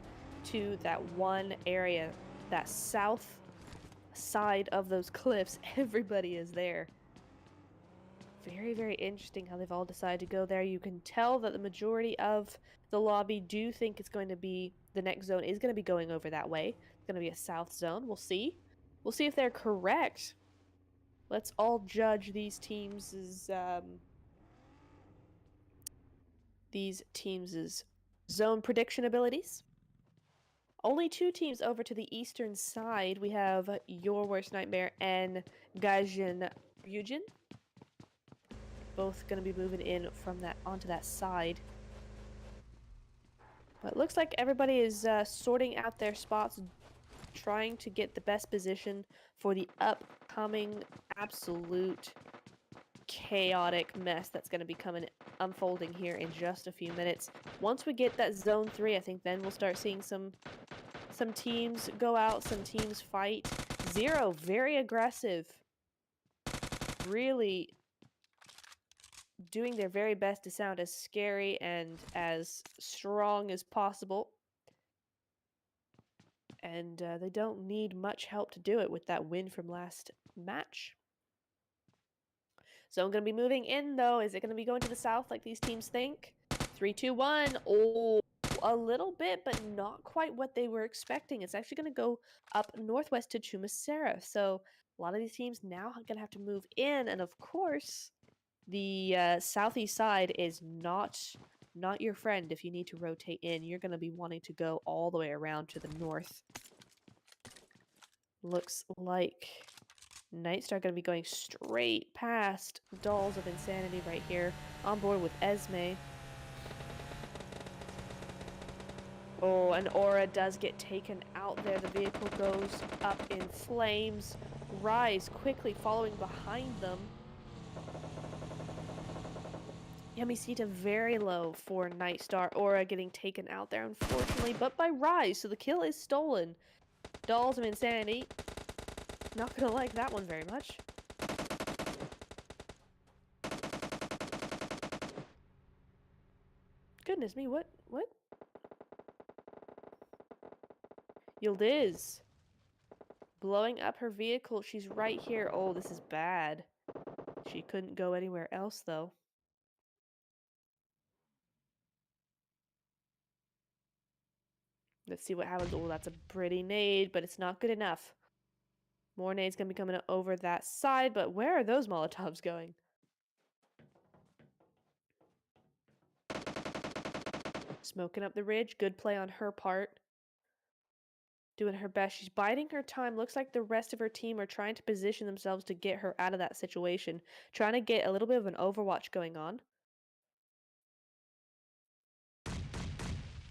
to that one area, that south side of those cliffs. Everybody is there. Very, very interesting how they've all decided to go there. You can tell that the majority of the lobby do think it's going to be, the next zone is going to be going over that way. It's going to be a south zone. We'll see. We'll see if they're correct. Let's all judge these teams' zone prediction abilities. Only two teams over to the eastern side. We have Your Worst Nightmare and Gaijin Ryujin. Both going to be moving in from that onto that side. But it looks like everybody is sorting out their spots, trying to get the best position for the upcoming absolute chaotic mess that's going to be unfolding here in just a few minutes. Once we get that zone 3, I think then we'll start seeing some teams go out, some teams fight. Zer0, very aggressive. Really doing their very best to sound as scary and as strong as possible. And they don't need much help to do it with that win from last match. So I'm going to be moving in, though. Is it going to be going to the south like these teams think? 3, 2, 1. Oh, a little bit, but not quite what they were expecting. It's actually going to go up northwest to Chumasera. So a lot of these teams now are going to have to move in. And of course, the southeast side is not your friend if you need to rotate in. You're going to be wanting to go all the way around to the north. Looks like Nightstar going to be going straight past Dolls of Insanity right here. On board with Esme. Oh, and Aura does get taken out there. The vehicle goes up in flames. Rise quickly following behind them. Yamisita very low for Nightstar. Aura getting taken out there, unfortunately, but by Rise, so the kill is stolen. Dolls of Insanity. Not gonna like that one very much. Goodness me, what? Yildiz. Blowing up her vehicle. She's right here. Oh, this is bad. She couldn't go anywhere else, though. Let's see what happens. Oh, that's a pretty nade, but it's not good enough. More nades gonna be coming over that side, but where are those Molotovs going? Smoking up the ridge. Good play on her part. Doing her best. She's biding her time. Looks like the rest of her team are trying to position themselves to get her out of that situation. Trying to get a little bit of an overwatch going on.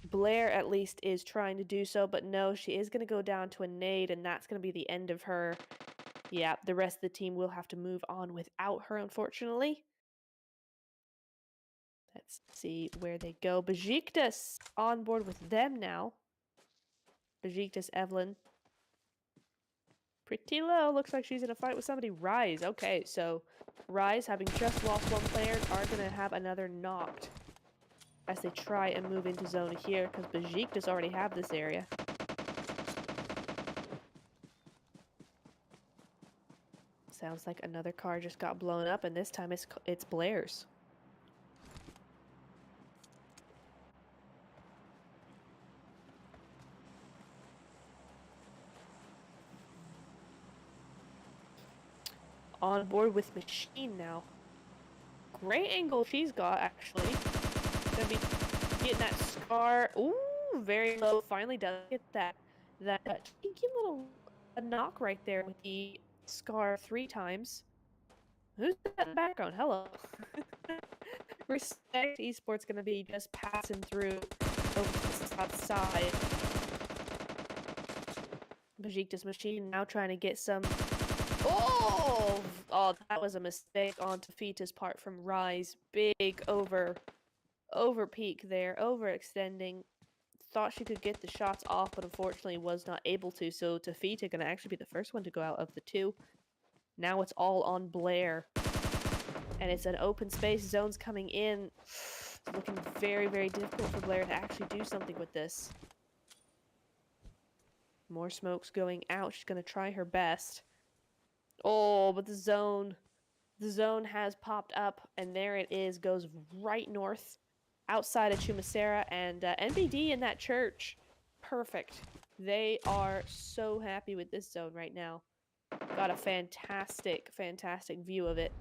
Blair, at least, is trying to do so, but no, she is going to go down to a nade, and that's going to be the end of her. Yeah, the rest of the team will have to move on without her, unfortunately. Let's see where they go. Beşiktaş on board with them now. Beşiktaş Evelyn. Pretty low. Looks like she's in a fight with somebody. Rise. Okay, so Rise, having just lost one player, are going to have another knocked as they try and move into zone here, because Beşiktaş already have this area. Sounds like another car just got blown up, and this time it's Blair's. On board with Machine now. Great angle she's got, actually. Gonna be getting that scar. Ooh, very low. Finally does get that cheeky little knock right there with the scar 3 times. Who's that in the background? Hello. Respect Esports gonna be just passing through over to the south side. Beşiktaş Machine now trying to get some. Oh, that was a mistake on Tafita's part from Rise. Big over peak there, overextending. Thought she could get the shots off, but unfortunately was not able to. So Tafita gonna actually be the first one to go out of the 2. Now it's all on Blair. And it's an open space. Zone's coming in. It's looking very, very difficult for Blair to actually do something with this. More smokes going out. She's gonna try her best. Oh, but the zone The zone has popped up, and there it is, goes right north, outside of Chumasera, and NBD in that church. Perfect. They are so happy with this zone right now. Got a fantastic, fantastic view of it.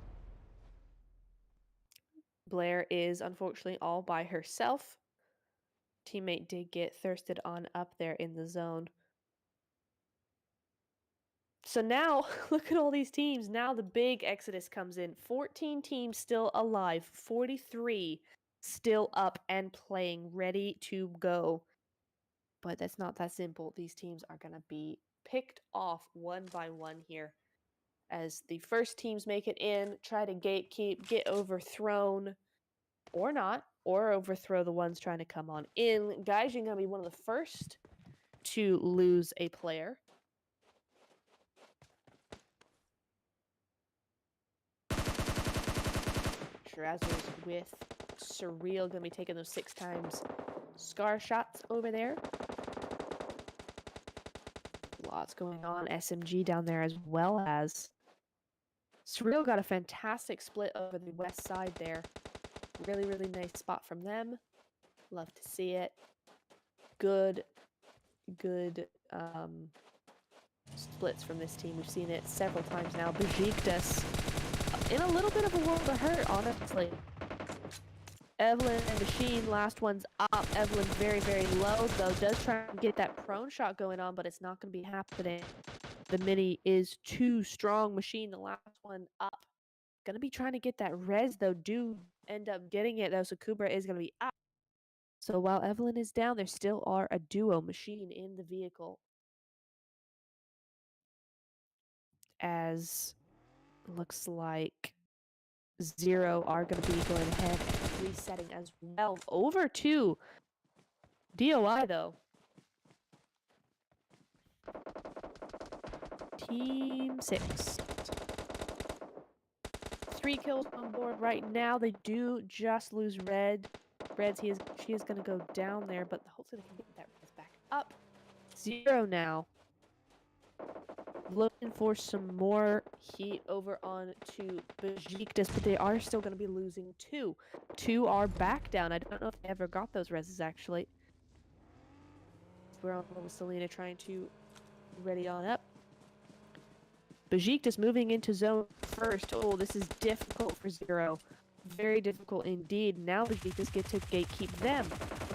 Blair is unfortunately all by herself. Teammate did get thirsted on up there in the zone. So now, look at all these teams. Now the big exodus comes in. 14 teams still alive. 43 still up and playing, ready to go. But that's not that simple. These teams are going to be picked off one by one here. As the first teams make it in, try to gatekeep, get overthrown, or not, or overthrow the ones trying to come on in. Gaijin going to be one of the first to lose a player. Razzles with Surreal going to be taking those 6 times scar shots over there. Lots going on. SMG down there as well as Surreal got a fantastic split over the west side there. Really, really nice spot from them. Love to see it. Good splits from this team. We've seen it several times now. Beşiktaş in a little bit of a world of hurt, honestly. Evelyn and Machine, last one's up. Evelyn's very, very low, though. Does try to get that prone shot going on, but it's not going to be happening. The mini is too strong. Machine, the last one up. Going to be trying to get that res, though. Do end up getting it, though, so Kubra is going to be up. So while Evelyn is down, there still are a duo. Machine in the vehicle. As looks like Zer0 are going to be going ahead and resetting as well. Over to DOI, though. Team 6. 3 kills on board right now. They do just lose Red. She is going to go down there, but hopefully they can get that Red back up. Zer0 now. Looking for some more heat over on to Beşiktaş, but they are still going to be losing 2. 2 are back down. I don't know if they ever got those reses, actually. We're on little Selena trying to ready on up. Beşiktaş moving into zone first. Oh, this is difficult for Zer0. Very difficult indeed. Now Beşiktaş get to gatekeep them.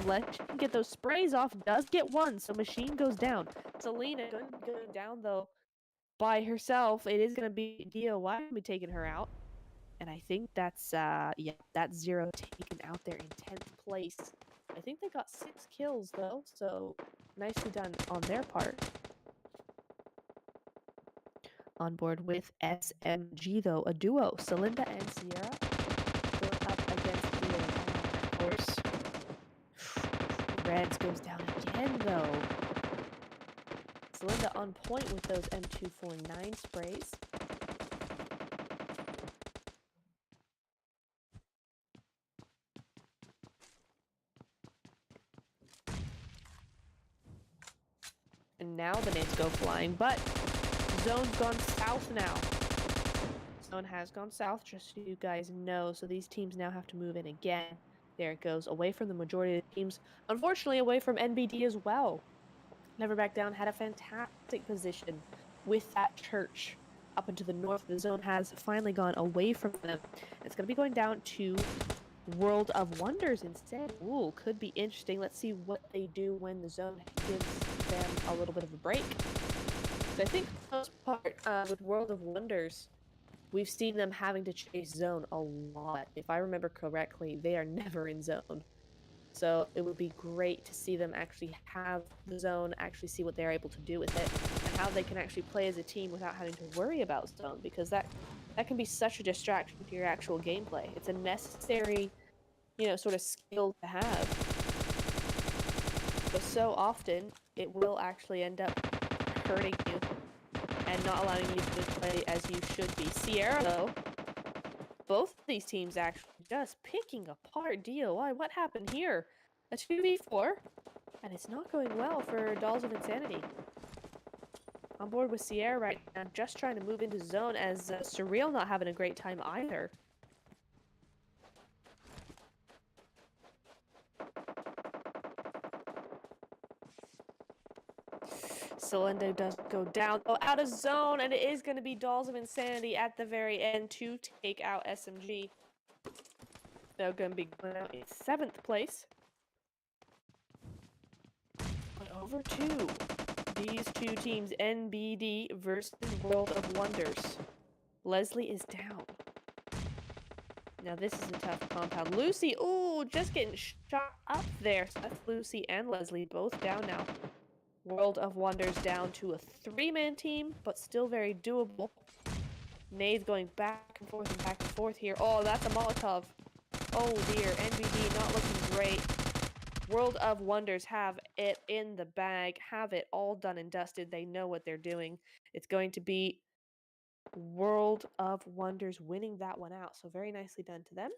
Let's get those sprays off. Does get one, so Machine goes down. Selena going down, though, by herself. It is going to be DOI be taking her out. And I think that's, that's Zer0 taken out there in 10th place. I think they got 6 kills, though, so nicely done on their part. On board with SMG, though, a duo. Celinda and Sierra going up against the of course. Reds goes down again, though. Celinda on point with those M249 sprays. And now the nades go flying, but zone's gone south now. Zone has gone south, just so you guys know. So these teams now have to move in again. There it goes, away from the majority of the teams. Unfortunately, away from NBD as well. Never Back Down had a fantastic position with that church up into the north. The zone has finally gone away from them. It's going to be going down to World of Wonders instead. Ooh, could be interesting. Let's see what they do when the zone gives them a little bit of a break. So I think for the most part, with World of Wonders, we've seen them having to chase zone a lot. If I remember correctly, they are never in zone. So it would be great to see them actually have the zone, actually see what they're able to do with it, and how they can actually play as a team without having to worry about zone, because that can be such a distraction to your actual gameplay. It's a necessary, sort of skill to have. But so often, it will actually end up hurting you and not allowing you to play as you should be. Sierra, though, both of these teams actually just picking apart DOI. What happened here? A 2v4, and it's not going well for Dolls of Insanity. on board with Sierra right now, just trying to move into zone as Surreal not having a great time either. Celendo does go down, though, out of zone, and it is going to be Dolls of Insanity at the very end to take out SMG. They're going to be going out in 7th place. But over to these two teams, NBD versus World of Wonders. Leslie is down. Now this is a tough compound. Lucy, ooh, just getting shot up there. So that's Lucy and Leslie both down now. World of Wonders down to a 3-man team, but still very doable. Nade's going back and forth here. Oh, that's a Molotov. Oh dear, NBD not looking great. World of Wonders have it in the bag, have it all done and dusted. They know what they're doing. It's going to be World of Wonders winning that one out. So very nicely done to them.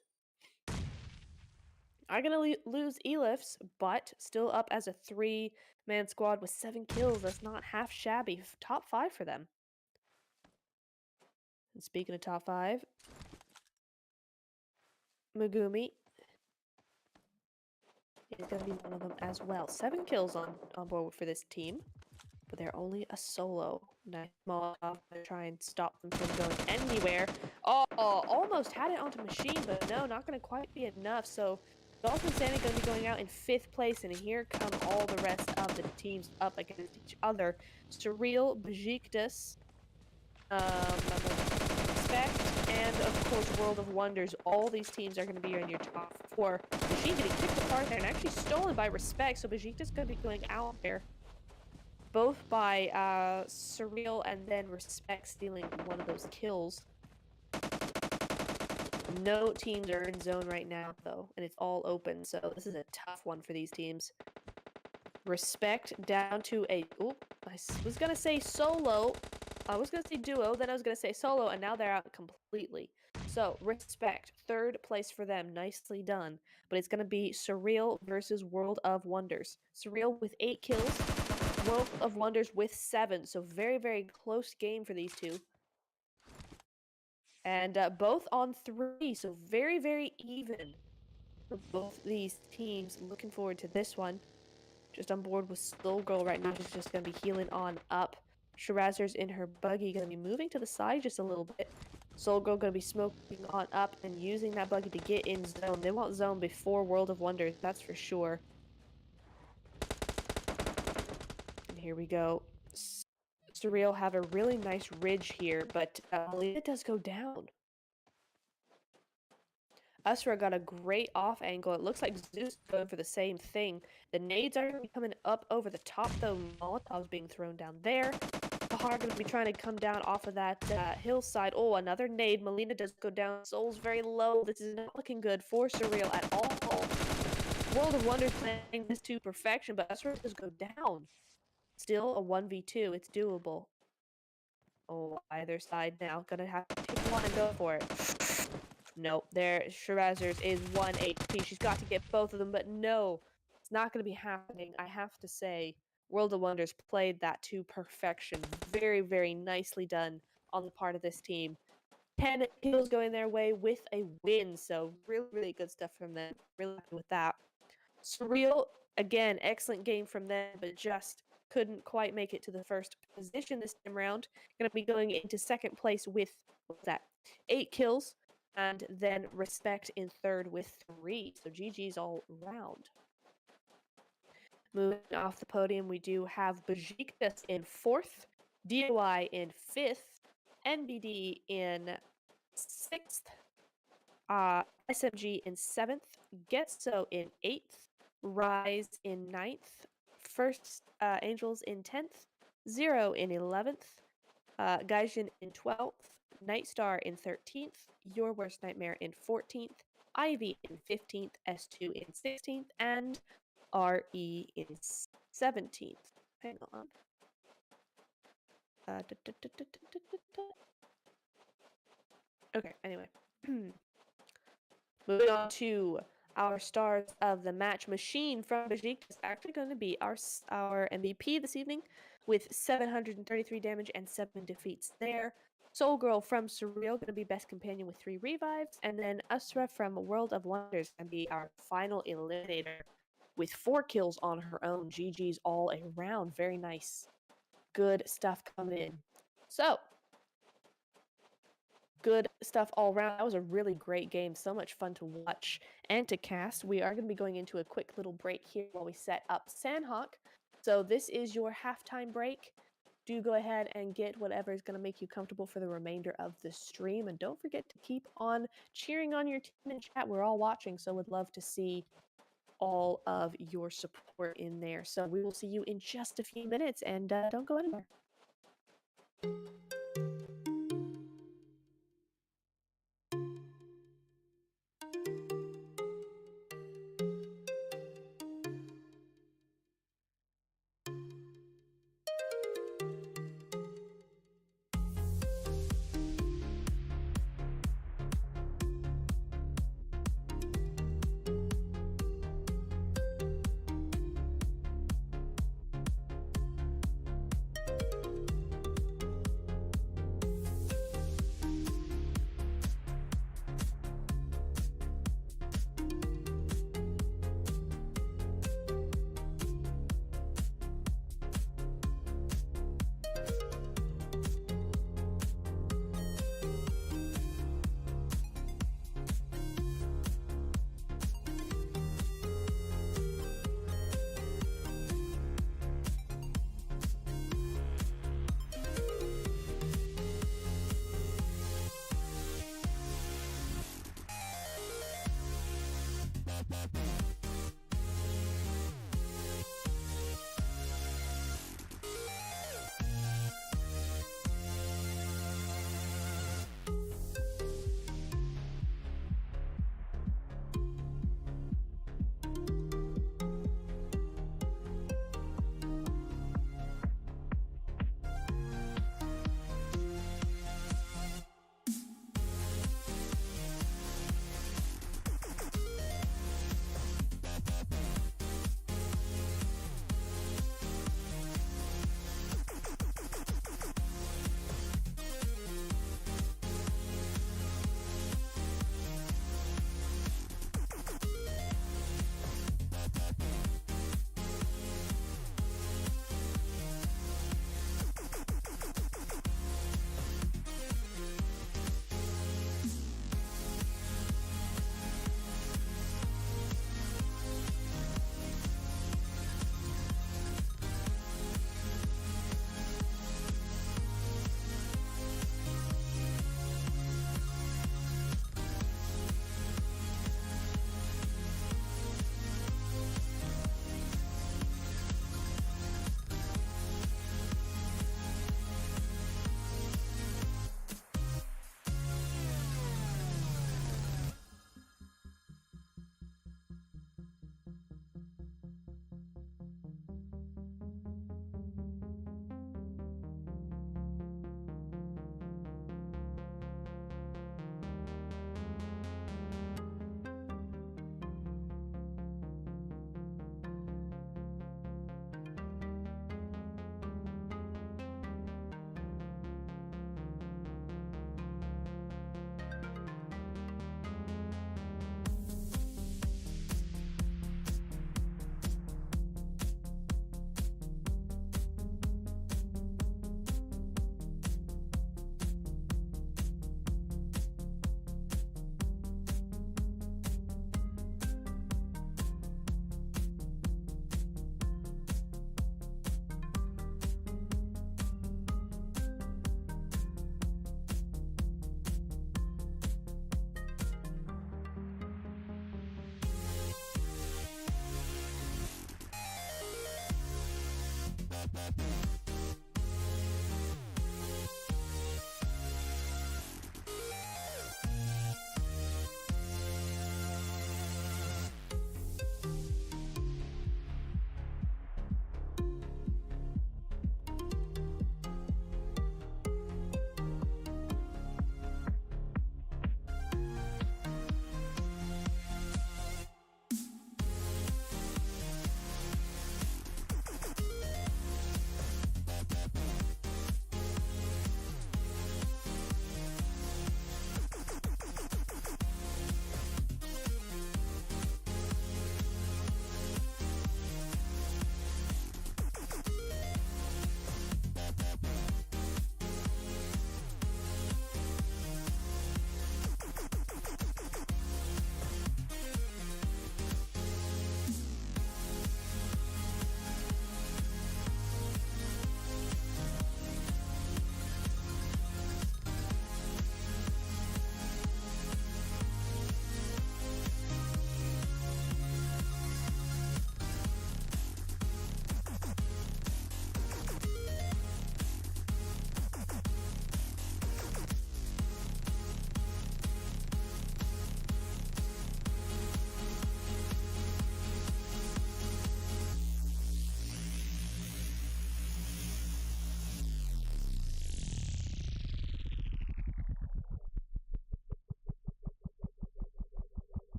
Are going to lose Elifs, but still up as a 3-man squad with 7 kills. That's not half shabby. Top 5 for them. And speaking of top 5, Megumi is going to be one of them as well. 7 kills on board for this team, but they're only a solo. Nice Molotov to try and stop them from going anywhere. Oh, almost had it onto Machine, but no, not going to quite be enough. So Dolphin Sandy going to be going out in 5th place, and here come all the rest of the teams up against each other. Surreal, Beşiktaş, Sect, and of course World of Wonders. All these teams are going to be in your top 4. Machine getting kicked apart there and actually stolen by Respect, so Beşiktaş going to be going out there. Both by Surreal and then Respect stealing one of those kills. No teams are in zone right now, though, and it's all open, so this is a tough one for these teams. Respect down to a... Oop, I was going to say solo. I was going to say duo, then I was going to say solo, and now they're out completely. So, Respect, 3rd place for them. Nicely done. But it's going to be Surreal versus World of Wonders. Surreal with 8 kills. World of Wonders with 7. So, very, very close game for these two. And both on 3, so very, very even for both these teams. Looking forward to this one. Just on board with Soul Girl right now. She's just going to be healing on up. Shirazer's in her buggy, going to be moving to the side just a little bit. Soul Girl going to be smoking on up and using that buggy to get in zone. They want zone before World of Wonders, that's for sure. And here we go. Surreal have a really nice ridge here, but Melina does go down. Usra got a great off angle. It looks like Zeus going for the same thing. The nades are going to be coming up over the top, though. Molotov's being thrown down there. Bahar going to be trying to come down off of that hillside. Oh, another nade. Melina does go down. Soul's very low. This is not looking good for Surreal at all. World of Wonders playing this to perfection, but Usra does go down. Still a 1v2. It's doable. Oh, either side now. Gonna have to pick one and go for it. Nope, there, Shirazer's is 1 HP. She's got to get both of them, but no, it's not going to be happening. I have to say, World of Wonders played that to perfection. Very, very nicely done on the part of this team. 10 kills going their way with a win, so really, really good stuff from them. Really happy with that. Surreal, again, excellent game from them, but just couldn't quite make it to the first position this time around. Going to be going into 2nd place with, what's that, 8 kills. And then Respect in 3rd with 3. So GG's all round. Moving off the podium, we do have Beşiktaş in 4th, DOI in 5th, NBD in 6th, SMG in 7th, Getso in 8th, Rise in 9th, First Angels in 10th, Zer0 in 11th, Gaijin in 12th, Nightstar in 13th, Your Worst Nightmare in 14th, IVY in 15th, S2 in 16th, and RE in 17th. Hang on. Okay, anyway. Moving on to our stars of the match machine from Beşiktaş is actually going to be our MVP this evening with 733 damage and 7 defeats there. Soul Girl from Surreal going to be best companion with 3 revives, and then Usra from World of Wonders going to be our final eliminator with 4 kills on her own. GG's all around. Very nice. Good stuff coming in. So, good stuff all around. That was a really great game. So much fun to watch and to cast. We are going to be going into a quick little break here while we set up SANHOK. So this is your halftime break. Do go ahead and get whatever is going to make you comfortable for the remainder of the stream. And don't forget to keep on cheering on your team in chat. We're all watching, so would love to see all of your support in there. So we will see you in just a few minutes, and don't go anywhere.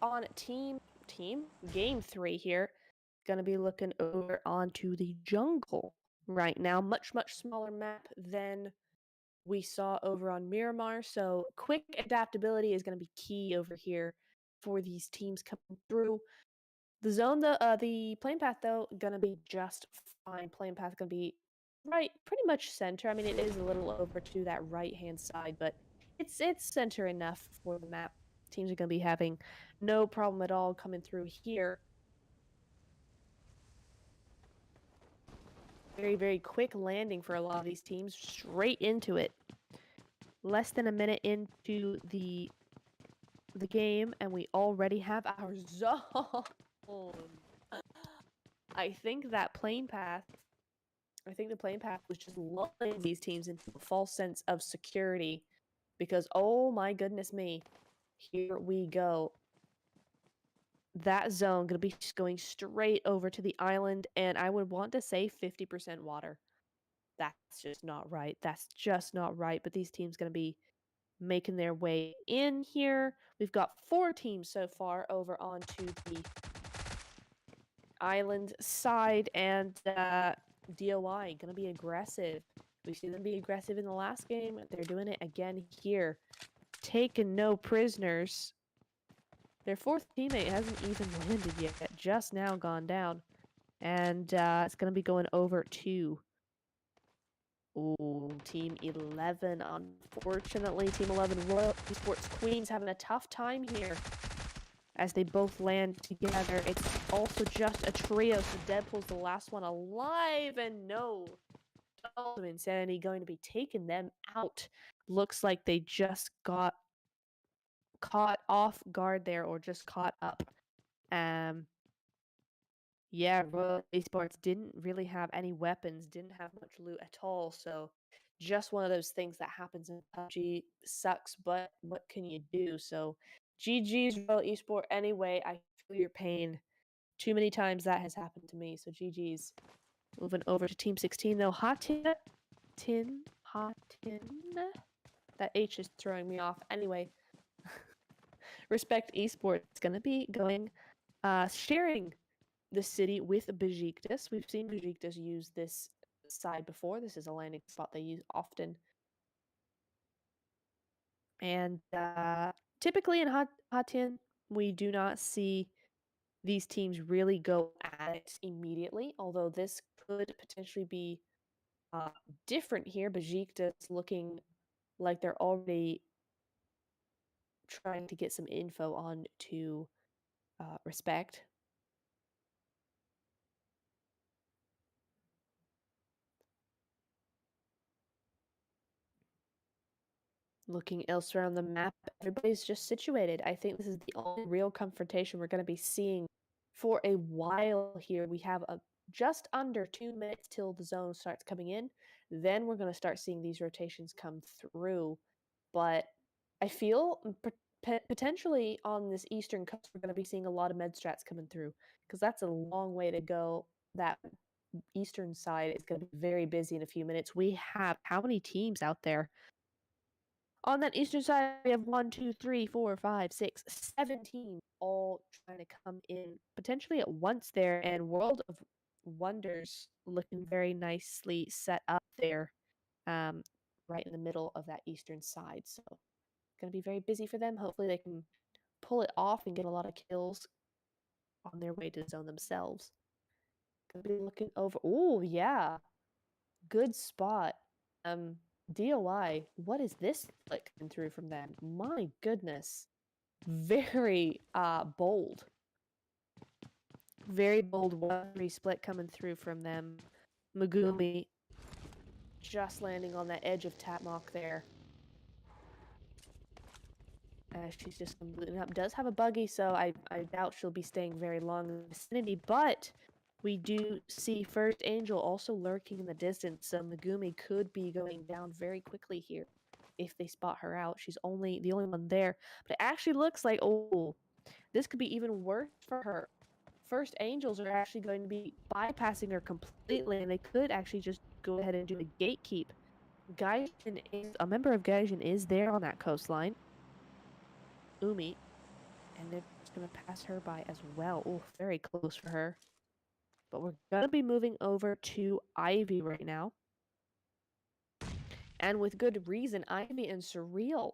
on game 3 here. Gonna be looking over onto the jungle right now. Much smaller map than we saw over on Miramar. So quick adaptability is gonna be key over here for these teams coming through. The zone, the playing path though, gonna be just fine. Playing path gonna be pretty much center. I mean, it is a little over to that right-hand side, but it's center enough for the map. Teams are gonna be having no problem at all coming through here. Very quick landing for a lot of these teams, straight into it. Less than a minute into the game, and we already have our zone. I think the playing path was just lulling these teams into a false sense of security, because oh my goodness me, here we go. That zone gonna be going straight over to the island, and I would want to say 50% water. That's just not right. But these teams gonna be making their way in here. We've got 4 teams so far over onto the island side, and DOI gonna be aggressive. We see them be aggressive in the last game. They're doing it again here. Taking no prisoners. Their 4th teammate hasn't even landed yet. Just now gone down. And it's gonna be going over to Team 11. Unfortunately, Team 11 Royal Esports Queens having a tough time here as they both land together. It's also just a trio, so Deadpool's the last one alive, and no, Dolls of Insanity going to be taking them out. Looks like they just got caught off guard there, or just caught up. Yeah, Royal Esports didn't really have any weapons, didn't have much loot at all, so just one of those things that happens in PUBG. Sucks, but what can you do? So GG's Royal Esport anyway. I feel your pain. Too many times that has happened to me, so GG's. Moving over to Team 16 though. Hatin. That H is throwing me off. Anyway, Respect Esports is going to be going, sharing the city with Beşiktaş. We've seen Beşiktaş use this side before. This is a landing spot they use often. And typically in Hatin, we do not see these teams really go at it immediately, although this could potentially be different here. Beşiktaş looking like they're already trying to get some info on to Respect. Looking elsewhere on the map, everybody's just situated. I think this is the only real confrontation we're going to be seeing for a while here. We have just under 2 minutes till the zone starts coming in. Then we're going to start seeing these rotations come through. But I feel potentially on this eastern coast, we're going to be seeing a lot of med strats coming through, because that's a long way to go. That eastern side is going to be very busy in a few minutes. We have how many teams out there? On that eastern side, we have 1, 2, 3, 4, 5, 6, 7 teams all trying to come in potentially at once there, and World of Wonders looking very nicely set up there, right in the middle of that eastern side. So it's going to be very busy for them. Hopefully they can pull it off and get a lot of kills on their way to zone themselves. Going to be looking over. Oh, yeah. Good spot. DOI, what is this split coming through from them? My goodness. Very bold. Very bold 1-3 split coming through from them. Megumi just landing on that edge of Tatmok there. She's just booting up. Does have a buggy, so I doubt she'll be staying very long in the vicinity, but we do see First Angel also lurking in the distance, so Megumi could be going down very quickly here if they spot her out. She's the only one there, but it actually looks like, oh, this could be even worse for her. First Angels are actually going to be bypassing her completely, and they could actually just go ahead and do a gatekeep. A member of Gaijin is there on that coastline. Umi, and they're Just gonna pass her by as well. Oh, very close for her. But we're gonna be moving over to Ivy right now. And with good reason, Ivy and Surreal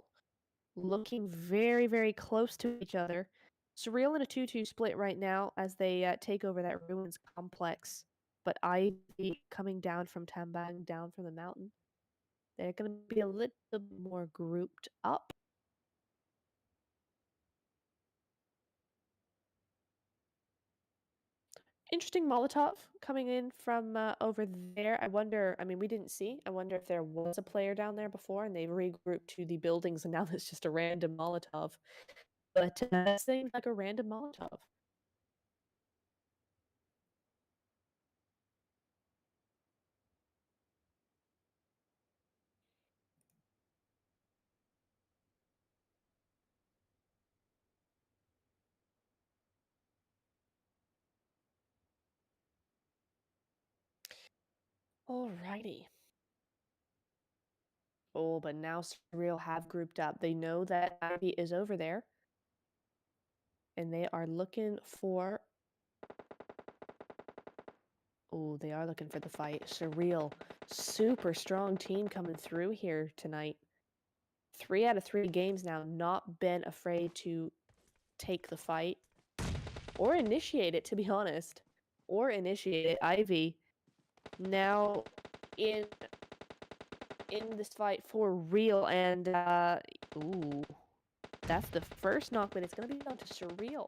looking very, very close to each other. Surreal in a 2-2 split right now as they take over that Ruins complex. But Ivy coming down from Tambang, down from the mountain. They're going to be a little bit more grouped up. Interesting Molotov coming in from over there. I wonder, I mean, we didn't see. I wonder if there was a player down there before and they regrouped to the buildings and now it's just a random Molotov. But it seems like a random Molotov. Alrighty. Oh, but now Surreal have grouped up. They know that Ivy is over there. And they are looking for... Oh, they are looking for the fight. Surreal, super strong team coming through here tonight. 3 out of 3 games now, not been afraid to take the fight. Or initiate it, to be honest. Or initiate it. Ivy now in this fight for real, and ooh, that's the first knock, but it's gonna be down to Surreal.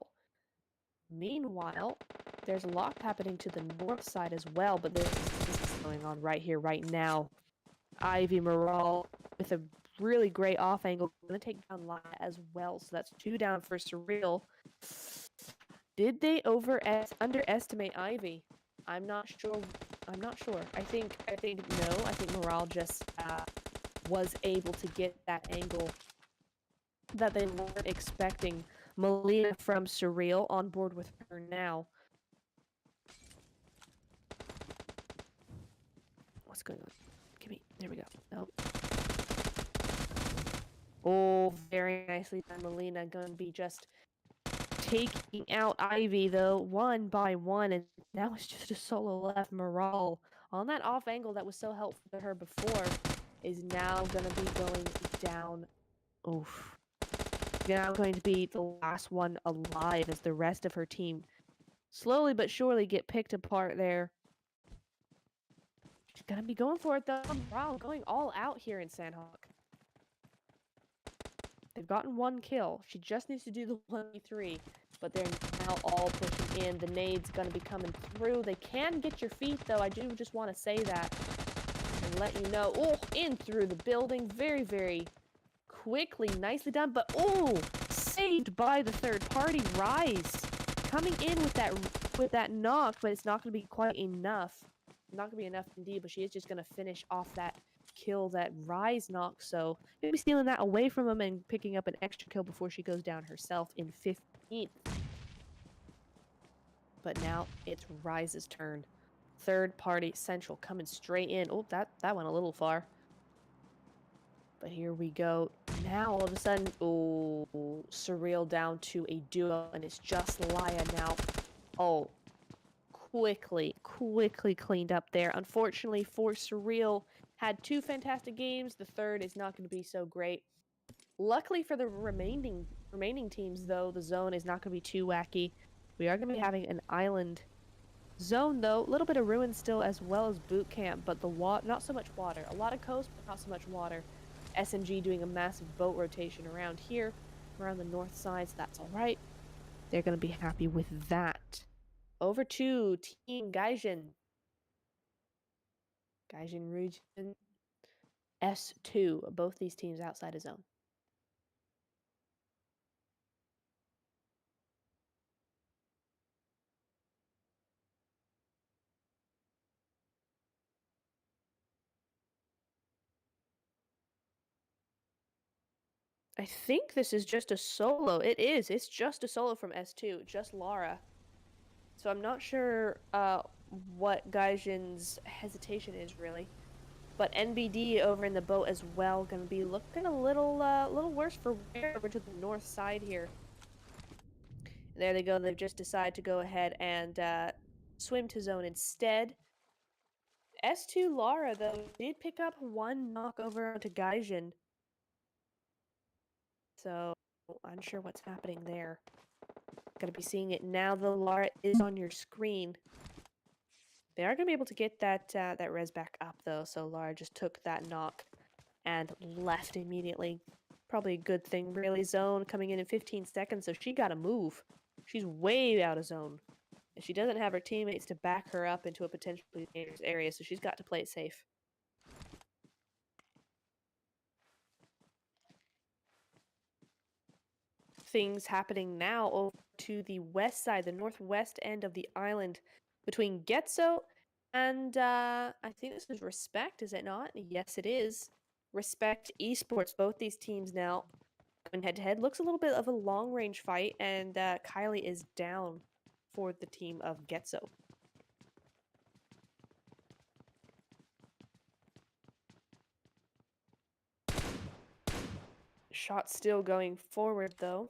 Meanwhile, there's a lock happening to the north side as well, but this is going on right here, right now. Ivy Moral with a really great off angle, gonna take down Laya as well, so that's 2 down for Surreal. Did they underestimate Ivy? I'm not sure. I think no. I think Morale just was able to get that angle that they weren't expecting. Melina from Surreal on board with her now. What's going on? Give me. There we go. Nope. Oh, very nicely done. Melina gonna be just taking out Ivy though, 1 by 1, and now it's just a solo left. Morale on that off angle that was so helpful to her before is now gonna be going down. Oof. Now going to be the last one alive as the rest of her team slowly but surely get picked apart there. She's gonna be going for it though. Morale going all out here in SANHOK. They've gotten 1 kill. She just needs to do the 1v3, but they're now all pushing in. The nade's gonna be coming through. They can get your feet though. I do just want to say that and let you know. Oh, in through the building. Very, very quickly. Nicely done, but oh, saved by the third party. Rise coming in with that knock, but it's not going to be quite enough. Not going to be enough indeed, but she is just going to finish off that kill, that Rise knock, so maybe stealing that away from him and picking up an extra kill before she goes down herself in 15th. But now it's Rise's turn. Third party Central coming straight in. Oh, that went a little far. But here we go. Now all of a sudden, oh, Surreal down to a duo, and it's just Laya now. Oh, quickly cleaned up there. Unfortunately for Surreal, had 2 fantastic games. The third is not going to be so great. Luckily for the remaining teams, though, the zone is not going to be too wacky. We are going to be having an island zone, though. A little bit of ruin still, as well as boot camp, but the not so much water. A lot of coast, but not so much water. SMG doing a massive boat rotation around here, around the north side, so that's all right. They're going to be happy with that. Over to Team Gaijin. Gaijin Ryujin, S2, both these teams outside of zone. I think this is just a solo. It is. It's just a solo from S2, just Lara. So I'm not sure what Gaijin's hesitation is, really. But NBD over in the boat as well, going to be looking a little worse for wear over to the north side here. There they go. They've just decided to go ahead and swim to zone instead. S2 Lara, though, did pick up one knock over onto Gaijin. So, unsure what's happening there. Gonna be seeing it now, though. Lara is on your screen. They are gonna be able to get that that res back up, though. So Lara just took that knock and left immediately. Probably a good thing, really. Zone coming in 15 seconds, so she gotta move. She's way out of zone. And she doesn't have her teammates to back her up into a potentially dangerous area, so she's got to play it safe. Things happening now over to the west side, the northwest end of the island, between Getso and I think this is Respect, is it not? Yes, it is. Respect Esports, both these teams now going head to head. Looks a little bit of a long range fight, and Kylie is down for the team of Getso. Shot still going forward, though.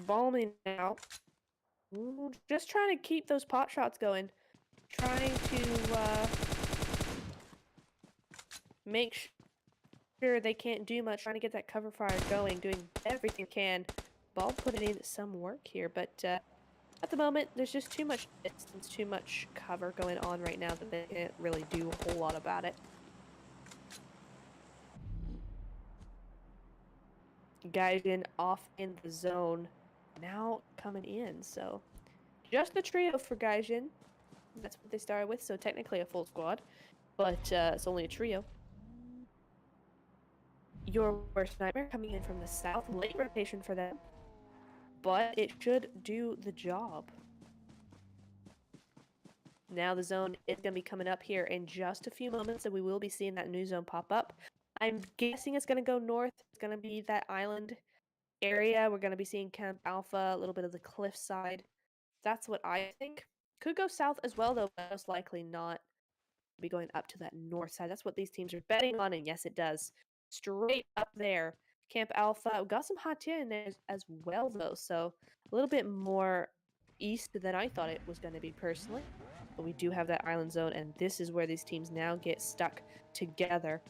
Balmy now. Ooh, just trying to keep those pot shots going. Trying to make sure they can't do much. Trying to get that cover fire going. Doing everything can. Ball putting in some work here, but at the moment, there's just too much distance, too much cover going on right now that they can't really do a whole lot about it. Gaijin off in the zone. Now coming in, so just the trio for Gaijin. That's what they started with, so technically a full squad, but it's only a trio. Your worst nightmare coming in from the south. Late rotation for them, but it should do the job. Now the zone is going to be coming up here in just a few moments, and we will be seeing that new zone pop up. I'm guessing it's going to go north. It's going to be that island area. We're going to be seeing Camp Alpha, a little bit of the cliff side. That's what I think. Could go south as well, though, but most likely not be going up to that north side. That's what these teams are betting on, and yes, it does. Straight up there. Camp Alpha. We got some Hatia in there as well, though, so a little bit more east than I thought it was going to be personally. But we do have that island zone, and this is where these teams now get stuck together.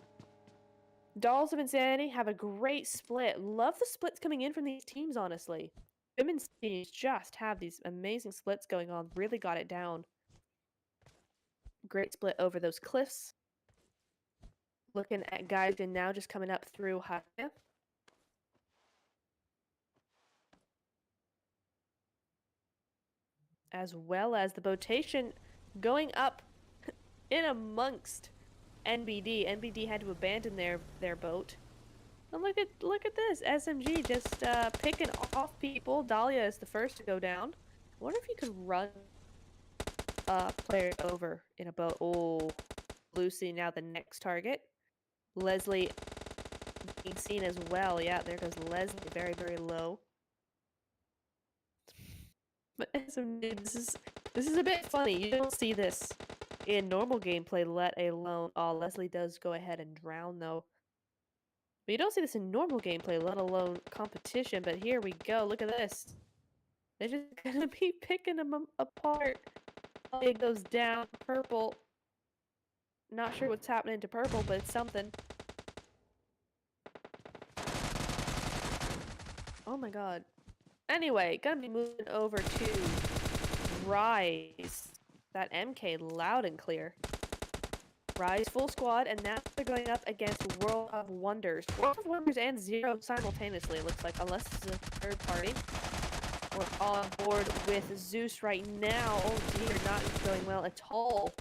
Dolls of Insanity have a great split. Love the splits coming in from these teams, honestly. Women's teams just have these amazing splits going on. Really got it down. Great split over those cliffs. Looking at Gaijin now just coming up through Hatia. As well as the botation going up in amongst NBD. NBD had to abandon their boat. And look at this. SMG just picking off people. Dahlia is the first to go down. I wonder if you could run players over in a boat. Oh, Lucy now the next target. Leslie being seen as well. Yeah, there goes Leslie, very, very low. But SMG, this is a bit funny. You don't see this in normal gameplay, let alone... Oh, Leslie does go ahead and drown, though. But you don't see this in normal gameplay, let alone competition. But here we go. Look at this. They're just gonna be picking them apart. It goes down. Purple. Not sure what's happening to purple, but it's something. Oh my god. Anyway, gonna be moving over to Rise. That MK loud and clear. Rise full squad, and now they're going up against World of Wonders. World of Wonders and Zer0 simultaneously, it looks like, unless it's a third party. We're on board with Zeus right now. Oh dear, not going well at all.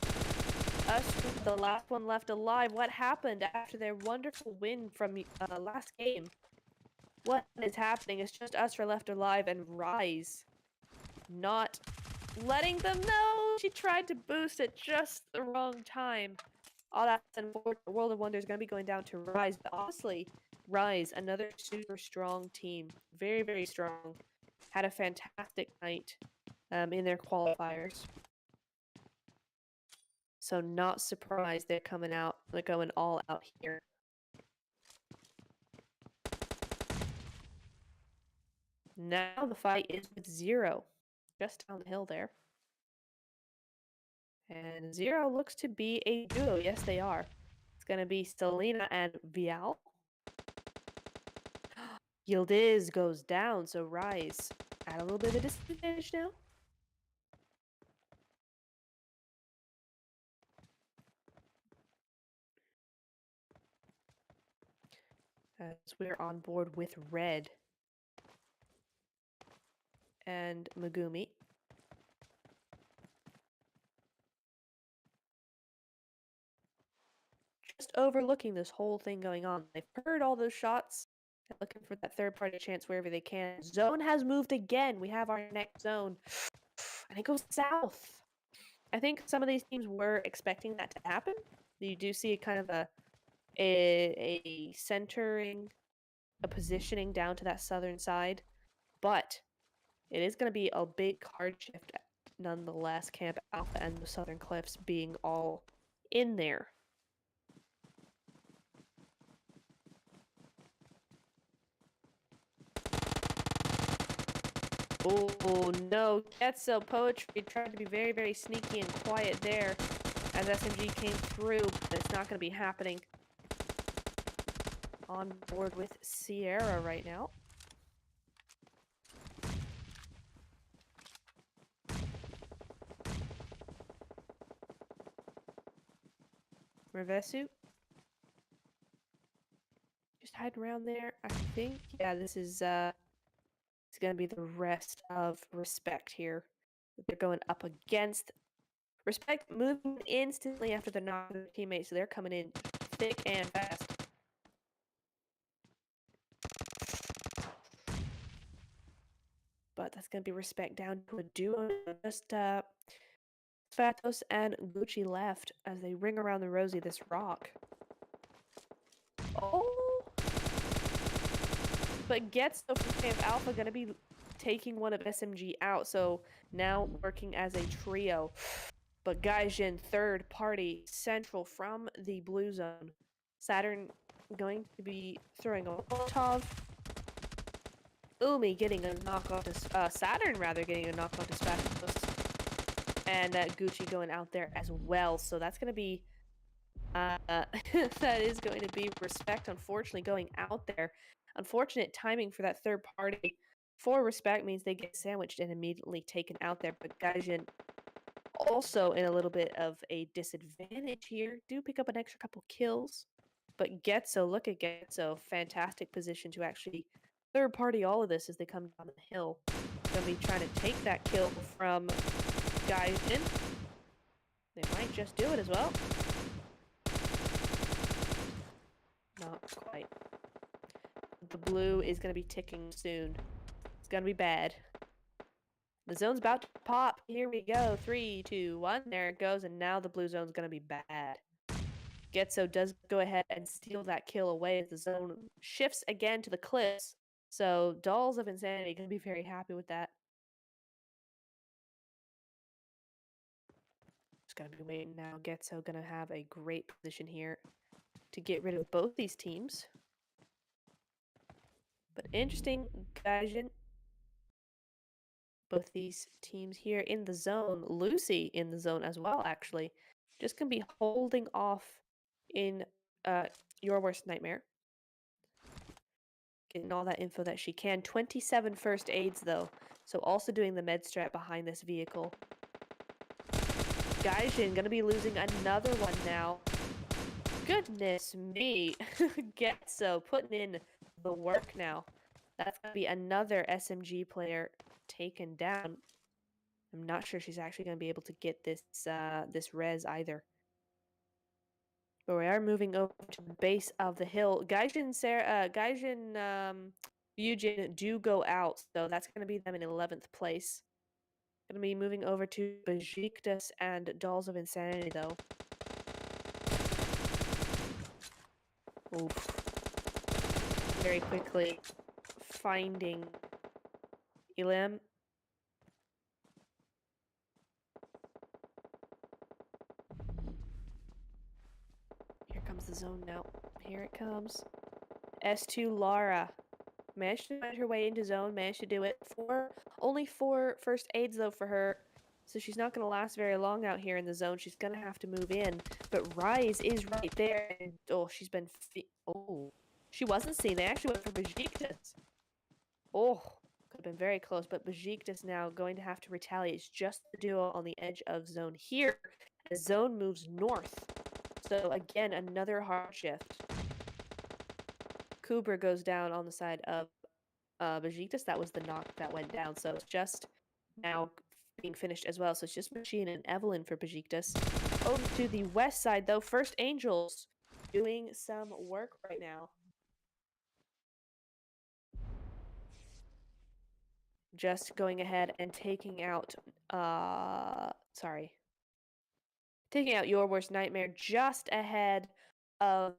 Us, the last one left alive. What happened after their wonderful win from last game? What is happening? It's just us are left alive, and Rise not letting them know. She tried to boost at just the wrong time. Oh, that's unfortunate. World of Wonder is going to be going down to Rise. But honestly, Rise, another super strong team. Very, very strong. Had a fantastic night in their qualifiers. So not surprised they're coming out. They're going all out here. Now the fight is with Zer0, just down the hill there. And Zer0 looks to be a duo. Yes, they are. It's going to be Selena and Vial. Yildiz goes down, so Rise at a little bit of a disadvantage now. As we're on board with Red and Megumi. Just overlooking this whole thing going on. They've heard all those shots. They're looking for that third-party chance wherever they can. Zone has moved again. We have our next zone. And it goes south. I think some of these teams were expecting that to happen. You do see kind of a centering, a positioning down to that southern side. But it is going to be a big card shift nonetheless. Camp Alpha and the Southern Cliffs being all in there. Oh no, Getso Poetry tried to be very, very sneaky and quiet there as SMG came through, but it's not going to be happening. On board with Sierra right now. Revesu. Just hiding around there, I think. Yeah, this is it's gonna be the rest of Respect here. They're going up against Respect, moving instantly after the knock of their teammates, so they're coming in thick and fast. But that's gonna be Respect down to a duo. Just Fatos and Gucci left as they ring around the rosy this rock. Oh! But Getso from Camp Alpha gonna be taking one of SMG out, so now working as a trio. But Gaijin, third party, central from the blue zone. Saturn going to be throwing a Molotov. Umi getting a knock onto Saturn rather getting a knock onto Spatos. And Gucci going out there as well. So that's gonna be that is going to be Respect, unfortunately, going out there. Unfortunate timing for that third party for Respect means they get sandwiched and immediately taken out there. But Gaijin also in a little bit of a disadvantage here. Do pick up an extra couple kills. But Getso, look at Getso. Fantastic position to actually third party all of this as they come down the hill. Gonna be trying to take that kill from Gaijin. They might just do it as well. Not quite. The blue is going to be ticking soon. It's going to be bad. The zone's about to pop. Here we go. 3, 2, 1. There it goes. And now the blue zone's going to be bad. Getso does go ahead and steal that kill away as the zone shifts again to the cliffs. So Dolls of Insanity going to be very happy with that. Just going to be waiting now. Getso going to have a great position here to get rid of both these teams. But interesting, Gaijin. Both these teams here in the zone. Lucy in the zone as well, actually. Just gonna be holding off in Your Worst Nightmare. Getting all that info that she can. 27 first aids, though. So also doing the med strat behind this vehicle. Gaijin gonna be losing another one now. Goodness me. Getso putting in the work now. That's gonna be another SMG player taken down. I'm not sure she's actually going to be able to get this this res either. But we are moving over to the base of the hill. Gaijin Ryujin do go out, so that's going to be them in 11th place. Going to be moving over to Beşiktaş and Dolls of Insanity, though. Oof. Very quickly finding Ilham. zone now. Here it comes. S2 Lara. Managed to find her way into zone, managed to do it. Only 4 first aids though for her. So she's not going to last very long out here in the zone. She's going to have to move in. But Rise is right there. And, oh, she's been... she wasn't seen. They actually went for Beşiktaş. Oh, could have been very close. But Beşiktaş now going to have to retaliate. It's just the duo on the edge of zone here. As zone moves north. So, again, another hard shift. Kubra goes down on the side of Beşiktaş. That was the knock that went down. So it's just now being finished as well. So it's just Machine and Evelyn for Beşiktaş. Over to the west side, though. First Angels doing some work right now. Just going ahead and taking out... taking out Your Worst Nightmare just ahead of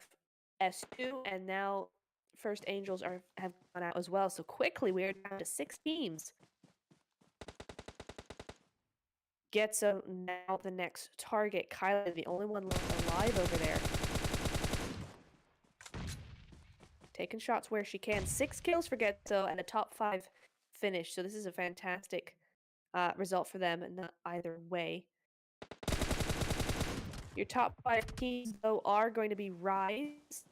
S2. And now First Angels have gone out as well. So quickly, we are down to 6 teams. Getso now the next target. Kyla, the only one left alive over there. Taking shots where she can. 6 kills for Getso and a top 5 finish. So this is a fantastic result for them, not either way. Your top 5 teams, though, are going to be Rise,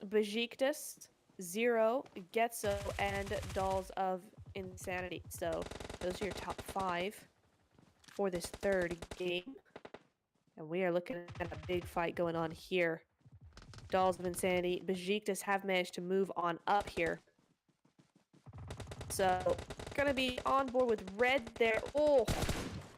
Beşiktaş, Zer0, Getso, and Dolls of Insanity. So those are your top 5 for this third game. And we are looking at a big fight going on here. Dolls of Insanity, Beşiktaş have managed to move on up here. So, gonna be on board with red there. Oh,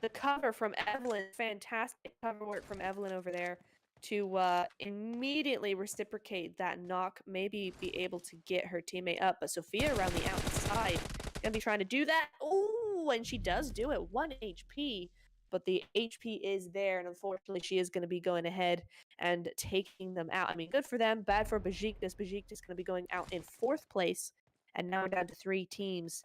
the cover from Evelyn. Fantastic cover work from Evelyn over there to immediately reciprocate that knock. Maybe be able to get her teammate up. But Sophia around the outside gonna be trying to do that. Oh, and she does do it. 1 HP. But the HP is there, and unfortunately, she is going to be going ahead and taking them out. I mean, good for them, bad for Beşiktaş. Beşiktaş is going to be going out in 4th place, and now we're down to 3 teams.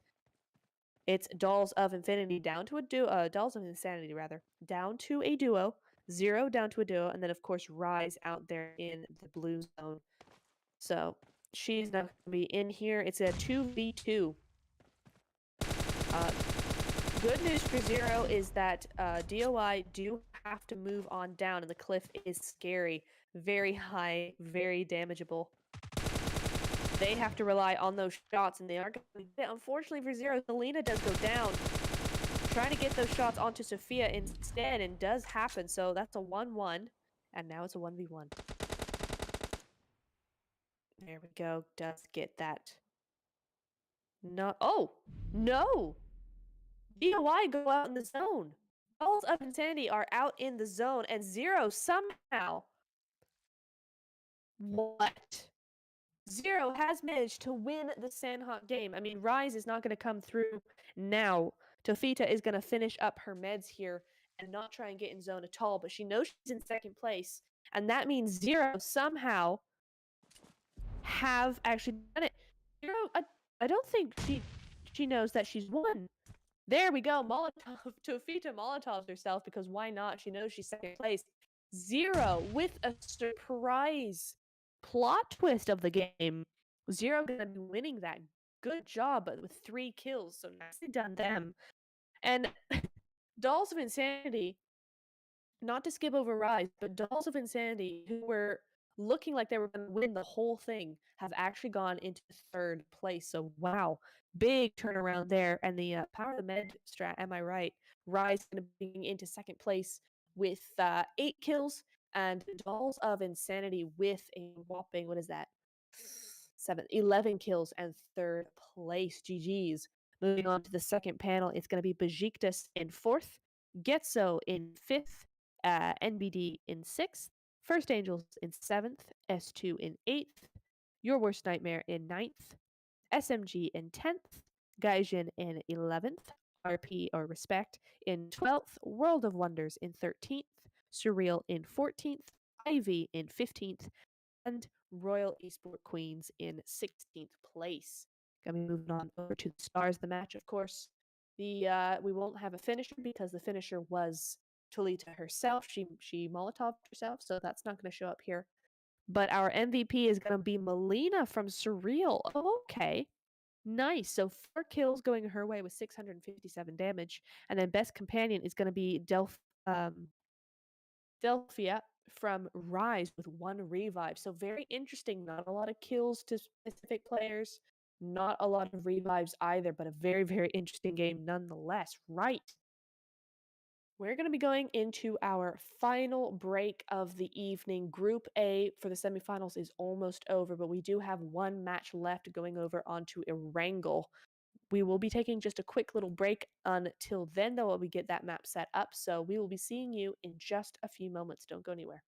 It's Dolls of Infinity down to a duo, Dolls of Insanity rather, down to a duo, Zer0 down to a duo, and then of course Rise out there in the blue zone. So she's not going to be in here. It's a 2v2. Good news for Zer0 is that DOI do have to move on down, and the cliff is scary. Very high, very damageable. They have to rely on those shots, and they are going to be hit. Unfortunately for Zer0, Selena does go down. Trying to get those shots onto Sophia instead, and does happen. So that's a 1-1, and now it's a 1v1. There we go. Does get that. No. Oh! No! DOI go out in the zone. Dolls of Insanity are out in the zone, and Zer0 somehow... What? Zer0 has managed to win the SANHOK game. I mean, Rise is not going to come through now. Tofita is going to finish up her meds here and not try and get in zone at all, but she knows she's in 2nd place, and that means Zer0 somehow have actually done it. Zer0, I don't think she knows that she's won. There we go. Molotov. Tofita Molotovs herself because why not? She knows she's 2nd place. Zer0 with a surprise plot twist of the game. Zer0 gonna be winning that. Good job, but with 3 kills. So nicely done them. And Dolls of Insanity, not to skip over Rise, but Dolls of Insanity, who were looking like they were going to win the whole thing, have actually gone into 3rd place. So, wow, big turnaround there. And the Power of the Med strat, am I right? Rise going to be into 2nd place with 8 kills, and Dolls of Insanity with a whopping, what is that? 11 kills and 3rd place. GG's. Moving on to the 2nd panel, it's going to be Beşiktaş in 4th, Getso in 5th, NBD in 6th, First Angels in 7th, S2 in 8th, Your Worst Nightmare in 9th, SMG in 10th, Gaijin in 11th, RP or Respect in 12th, World of Wonders in 13th, Surreal in 14th, IVY in 15th, and Royal Esports Queens in 16th place. Gonna be moving on over to the stars of the match, of course. We won't have a finisher because the finisher was Tolita herself. She Molotov herself, so that's not going to show up here. But our MVP is going to be Melina from Surreal. Oh, okay. Nice. So 4 kills going her way with 657 damage. And then best companion is going to be Delphia from Rise with 1 revive. So very interesting. Not a lot of kills to specific players. Not a lot of revives either, but a very, very interesting game nonetheless. Right. We're going to be going into our final break of the evening. Group A for the semifinals is almost over, but we do have 1 match left going over onto ERANGEL. We will be taking just a quick little break until then, though, while we get that map set up. So we will be seeing you in just a few moments. Don't go anywhere.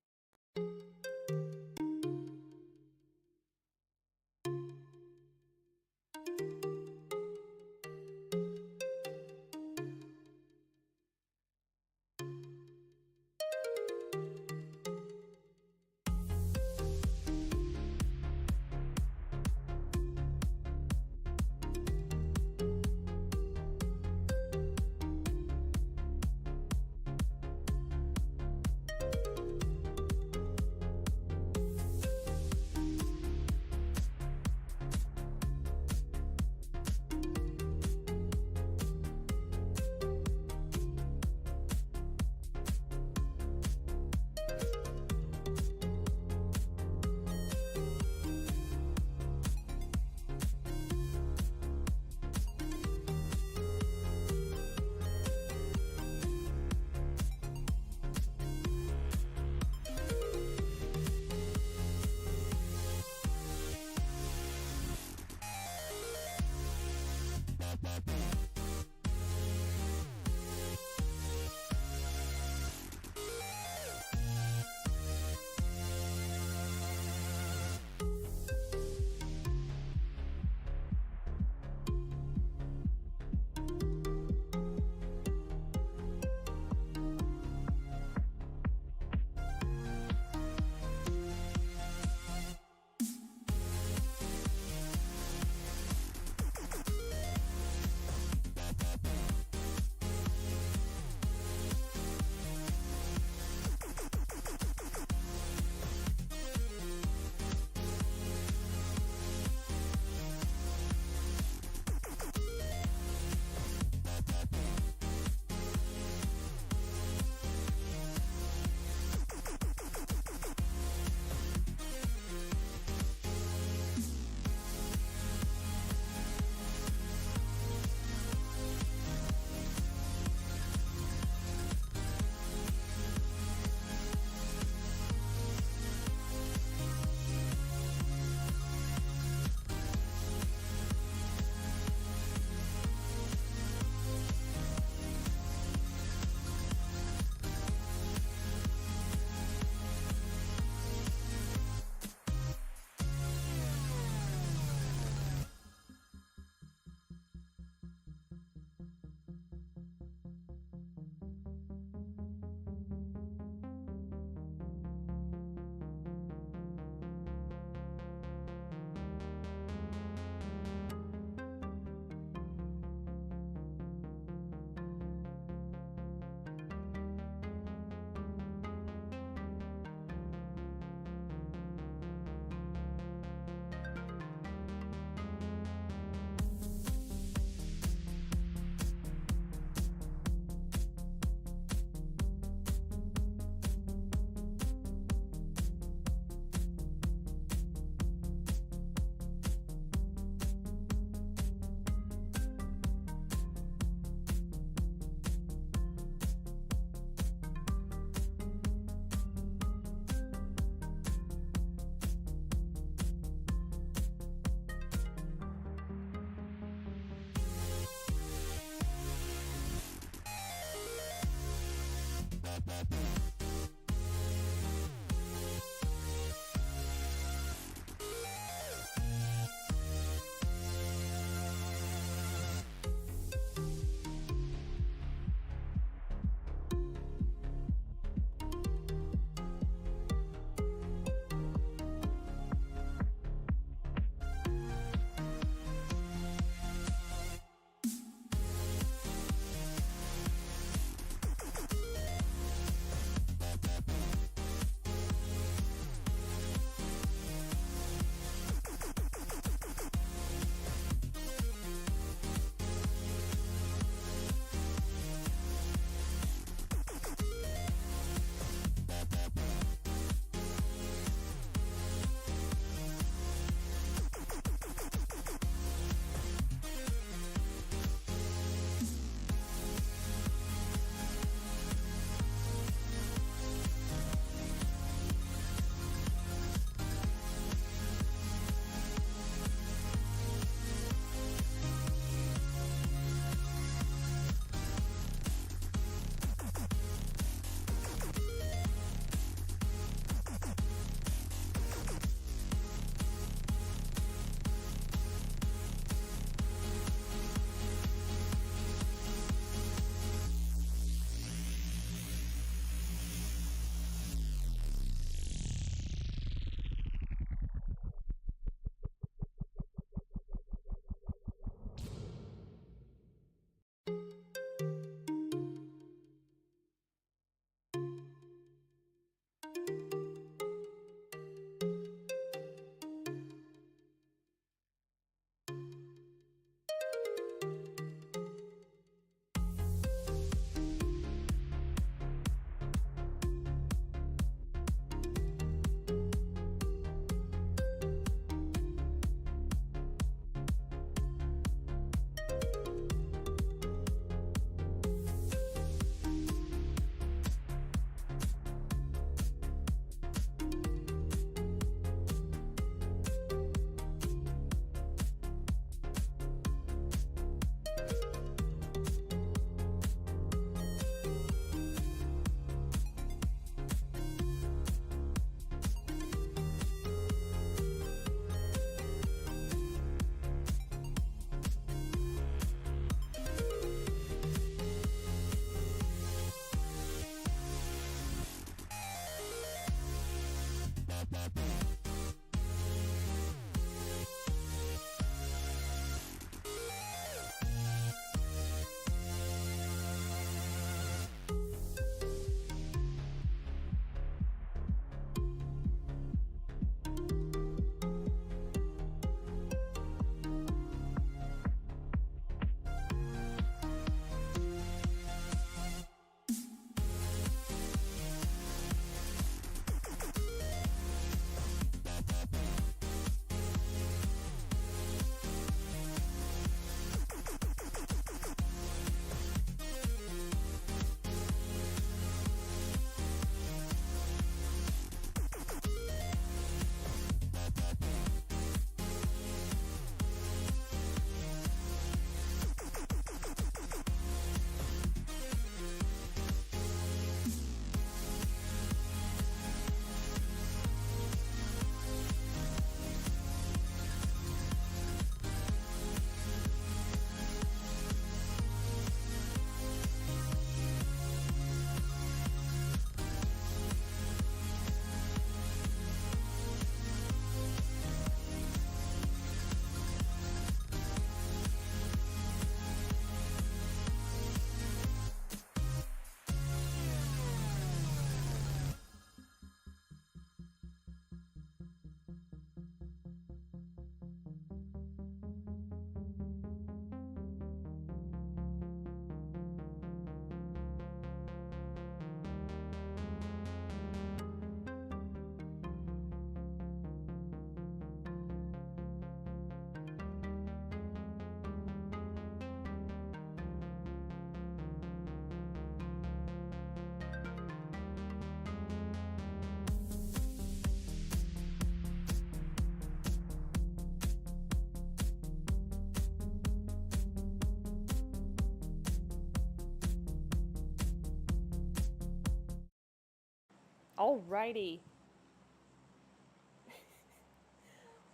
Alrighty.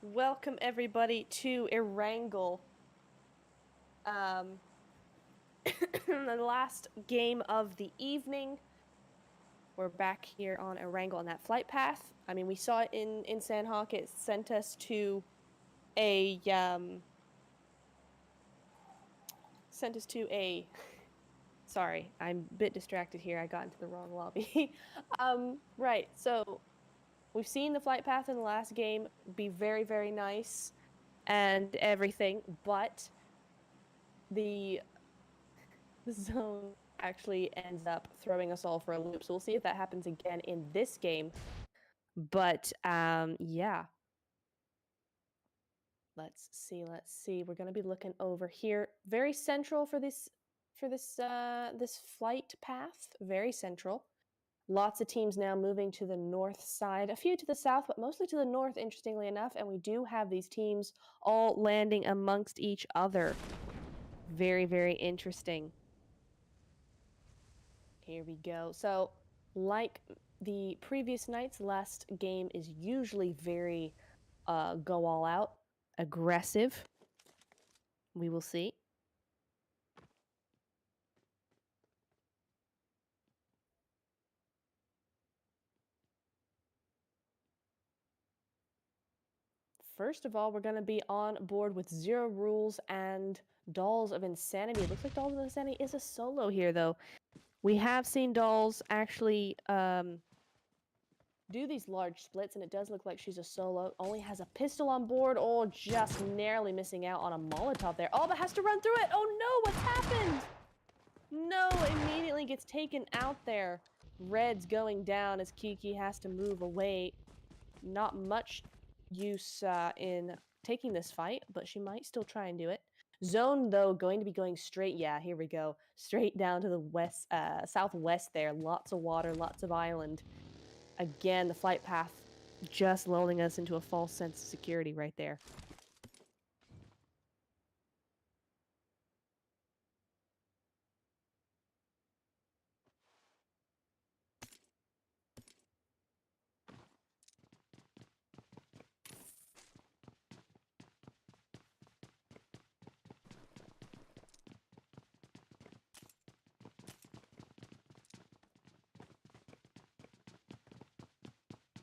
Welcome everybody to ERANGEL. The last game of the evening. We're back here on ERANGEL on that flight path. I mean, we saw it in SANHOK. It sent us to a sorry, I'm a bit distracted here. I got into the wrong lobby. Right. So we've seen the flight path in the last game be very, very nice and everything, but the zone actually ends up throwing us all for a loop. So we'll see if that happens again in this game. But yeah. Let's see. We're gonna be looking over here. Very central for this this flight path. Very central. Lots of teams now moving to the north side, a few to the south, but mostly to the north, interestingly enough. And we do have these teams all landing amongst each other. Very, very interesting. Here we go. So, like the previous nights, last game is usually very go all out, aggressive. We will see. First of all, we're going to be on board with Zer0 Rules and Dolls of Insanity. It looks like Dolls of Insanity is a solo here, though. We have seen Dolls actually do these large splits, and it does look like she's a solo. Only has a pistol on board. Oh, just narrowly missing out on a Molotov there. Oh, but has to run through it. Oh, no, what's happened? No, immediately gets taken out there. Red's going down as Kiki has to move away. Not much use in taking this fight, but she might still try and do it. Zone, though, going to be going straight, yeah, here we go, straight down to the west, southwest there. Lots of water, lots of island. Again, the flight path just lulling us into a false sense of security right there.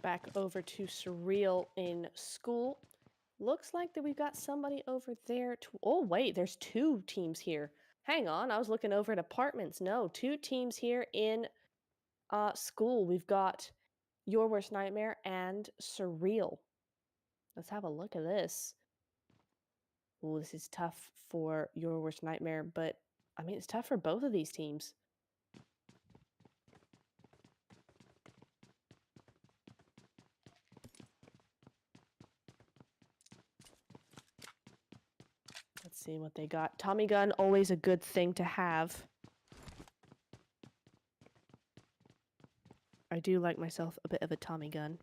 Back over to Surreal in school. Looks like that we've got somebody over there. Oh, wait, there's two teams here. Hang on, I was looking over at apartments. No, two teams here in school. We've got Your Worst Nightmare and Surreal. Let's have a look at this. Oh, this is tough for Your Worst Nightmare, but I mean, it's tough for both of these teams. Let's see what they got. Tommy gun, always a good thing to have. I do like myself a bit of a Tommy gun.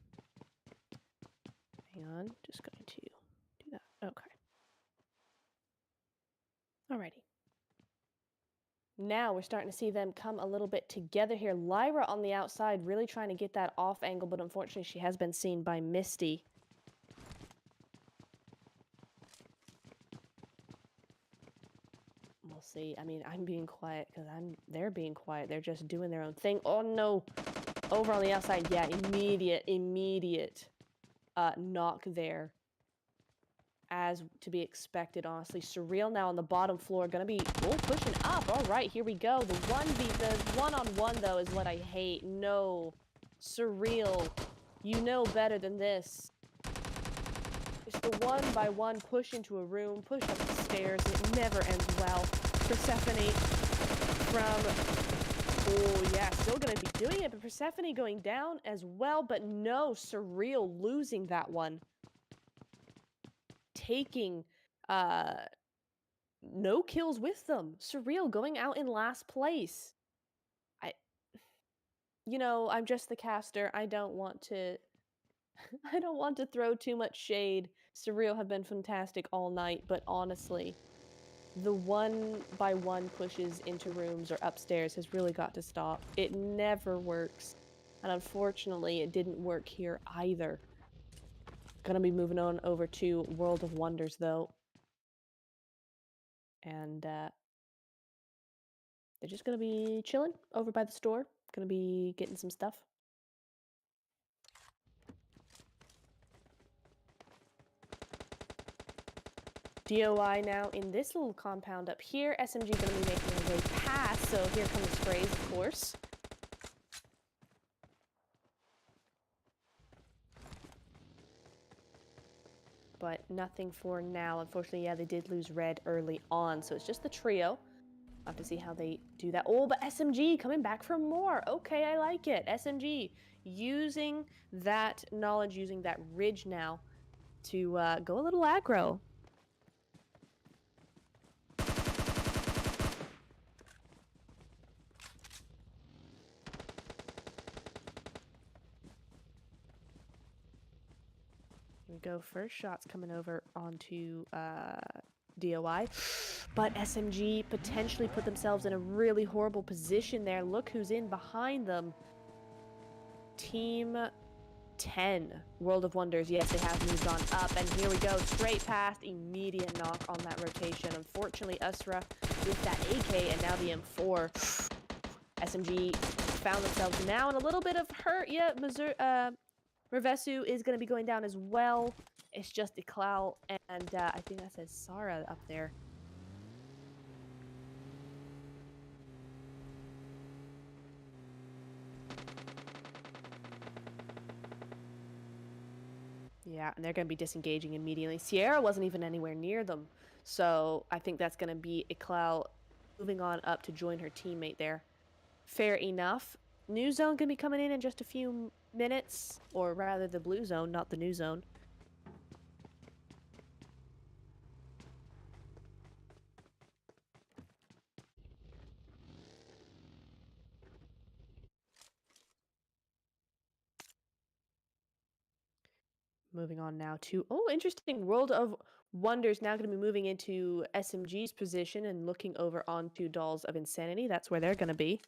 Hang on, just going to do that. Okay. Alrighty. Now we're starting to see them come a little bit together here. Lyra on the outside, really trying to get that off angle, but unfortunately she has been seen by Misty. We'll see. I mean, I'm being quiet because they're being quiet. They're just doing their own thing. Oh no! Over on the outside, yeah, immediate knock there. As to be expected, honestly. Surreal now on the bottom floor, gonna be pushing up. All right, here we go. The one-on-one though is what I hate. No, Surreal, you know better than this. It's the one-by-one push into a room, push up the stairs, and it never ends well. Persephone from, oh yeah, still gonna be doing it, but Persephone going down as well. But no, Surreal losing that one. Taking no kills with them. Surreal going out in last place. I'm just the caster. I don't want to throw too much shade. Surreal have been fantastic all night, but honestly, the one-by-one pushes into rooms or upstairs has really got to stop. It never works. And unfortunately, it didn't work here either. Gonna be moving on over to World of Wonders, though. And they're just gonna be chilling over by the store. Gonna be getting some stuff. DOI now in this little compound up here. SMG gonna be making their way past, so here come the sprays, of course. But nothing for now. Unfortunately, yeah, they did lose red early on, so it's just the trio. I'll have to see how they do that. Oh, but SMG coming back for more. Okay, I like it. SMG using that knowledge, using that ridge now to go a little aggro. Here we go. First shots coming over onto DOI. But SMG potentially put themselves in a really horrible position there. Look who's in behind them. Team 10, World of Wonders. Yes, they have moved on up. And here we go. Straight past. Immediate knock on that rotation. Unfortunately, Usra with that AK and now the M4. SMG found themselves now in a little bit of hurt. Yeah, Revesu is going to be going down as well. It's just Iklal and I think that says Sarah up there. Yeah, and they're going to be disengaging immediately. Sierra wasn't even anywhere near them. So I think that's going to be Iklal moving on up to join her teammate there. Fair enough. New zone going to be coming in just a few minutes. Or rather the blue zone, not the new zone. Moving on now to, oh, interesting. World of Wonders now going to be moving into SMG's position and looking over onto Dolls of Insanity. That's where they're going to be.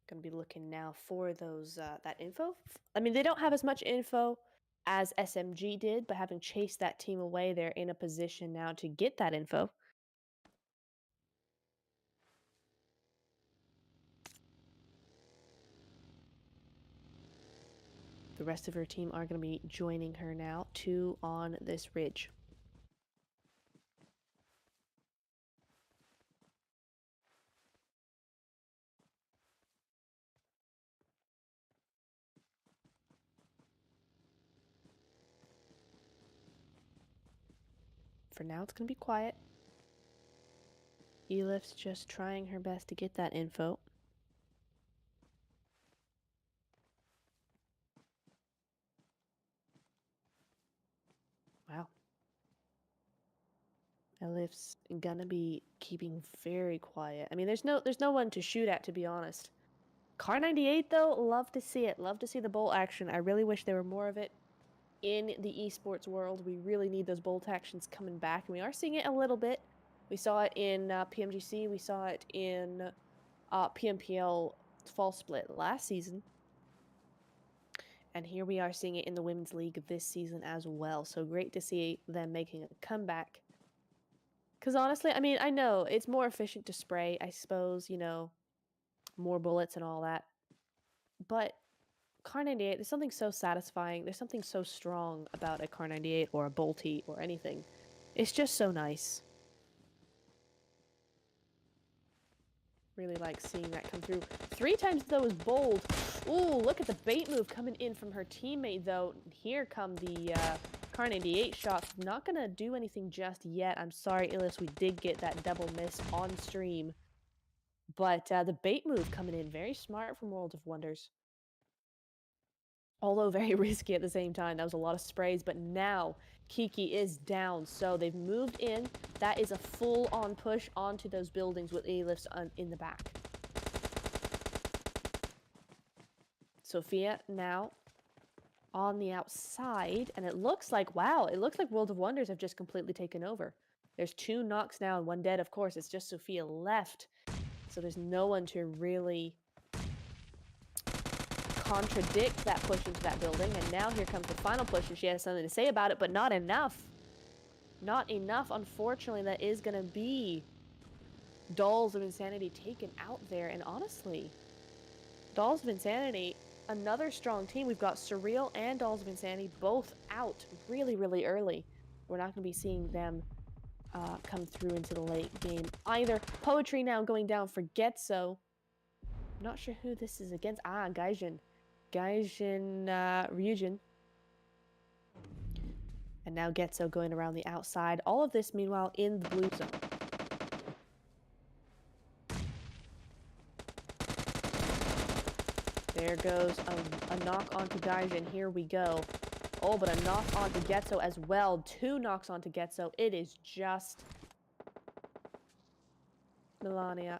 Going to be looking now for those that info. I mean, they don't have as much info as SMG did, but having chased that team away, they're in a position now to get that info. The rest of her team are going to be joining her now, 2 on this ridge. For now, it's going to be quiet. Elif's just trying her best to get that info. Wow. Elif's gonna be keeping very quiet. I mean, there's no one to shoot at, to be honest. Car 98 though, love to see it. Love to see the bolt action. I really wish there were more of it in the esports world. We really need those bolt actions coming back, and we are seeing it a little bit. We saw it in PMGC. We saw it in PMPL fall split last season. And here we are seeing it in the Women's League this season as well. So great to see them making a comeback. Because honestly, I mean, I know it's more efficient to spray, I suppose, you know, more bullets and all that. But Car 98, there's something so satisfying. There's something so strong about a Car 98 or a Bolty or anything. It's just so nice. Really like seeing that come through. 3 times though is bold. Ooh, look at the bait move coming in from her teammate though. Here come the Car 98 shots. Not gonna do anything just yet. I'm sorry, Illis, we did get that double miss on stream. But the bait move coming in, very smart from World of Wonders. Although very risky at the same time. That was a lot of sprays, but now Kiki is down. So they've moved in. That is a full-on push onto those buildings with A-lifts in the back. Sophia now on the outside, and it looks like, wow, it looks like World of Wonders have just completely taken over. There's 2 knocks now and 1 dead, of course. It's just Sophia left. So there's no one to really contradict that push into that building. And now here comes the final push, and she has something to say about it, but not enough. Not enough, unfortunately. That is going to be Dolls of Insanity taken out there. And honestly, Dolls of Insanity, another strong team. We've got Surreal and Dolls of Insanity both out really, really early. We're not going to be seeing them come through into the late game either. Poetry now going down for Getso. Not sure who this is against. Gaijin Ryujin. And now Getso going around the outside. All of this, meanwhile, in the blue zone. There goes a knock onto Gaijin. Here we go. Oh, but a knock onto Getso as well. 2 knocks onto Getso. It is just Melania.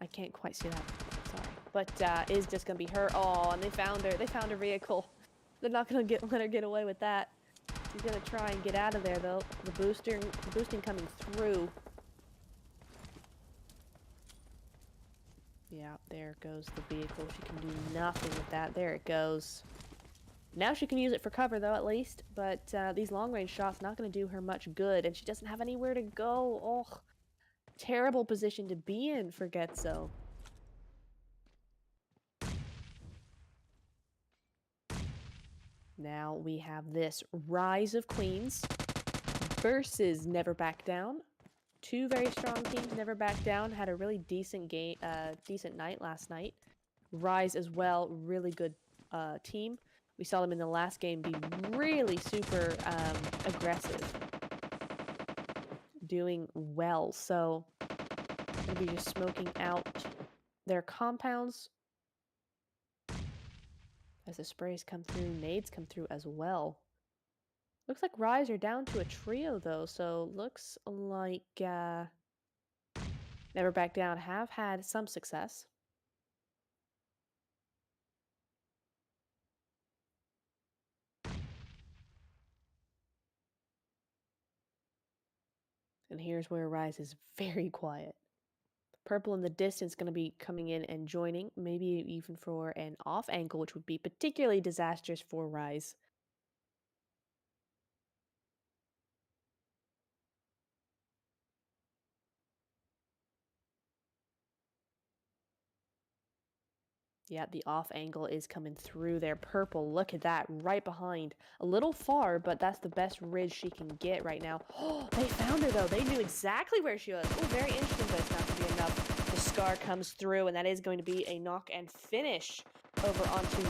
I can't quite see that. Sorry. But is just going to be her. Oh, and they found her. They found her vehicle. They're not going to let her get away with that. She's going to try and get out of there, though. The boosting coming through. Yeah, there goes the vehicle. She can do nothing with that. There it goes. Now she can use it for cover, though, at least. But these long-range shots not going to do her much good. And she doesn't have anywhere to go. Oh, terrible position to be in for Getso. Now we have this Rise of Queens versus Never Back Down. 2 very strong teams. Never Back Down had a really decent night last night. Rise as well, really good team. We saw them in the last game be really super aggressive, doing well. So we'll be just smoking out their compounds as the sprays come through. Nades come through as well. Looks like Rise are down to a trio, though, so looks like Never Back Down have had some success. And here's where Rise is very quiet. Purple in the distance going to be coming in and joining, maybe even for an off angle, which would be particularly disastrous for Rise. Yeah, the off angle is coming through there. Purple, look at that, right behind. A little far, but that's the best ridge she can get right now. Oh, they found her, though. They knew exactly where she was. Oh, very interesting, but it's not going to be enough. The Scar comes through, and that is going to be a knock and finish over onto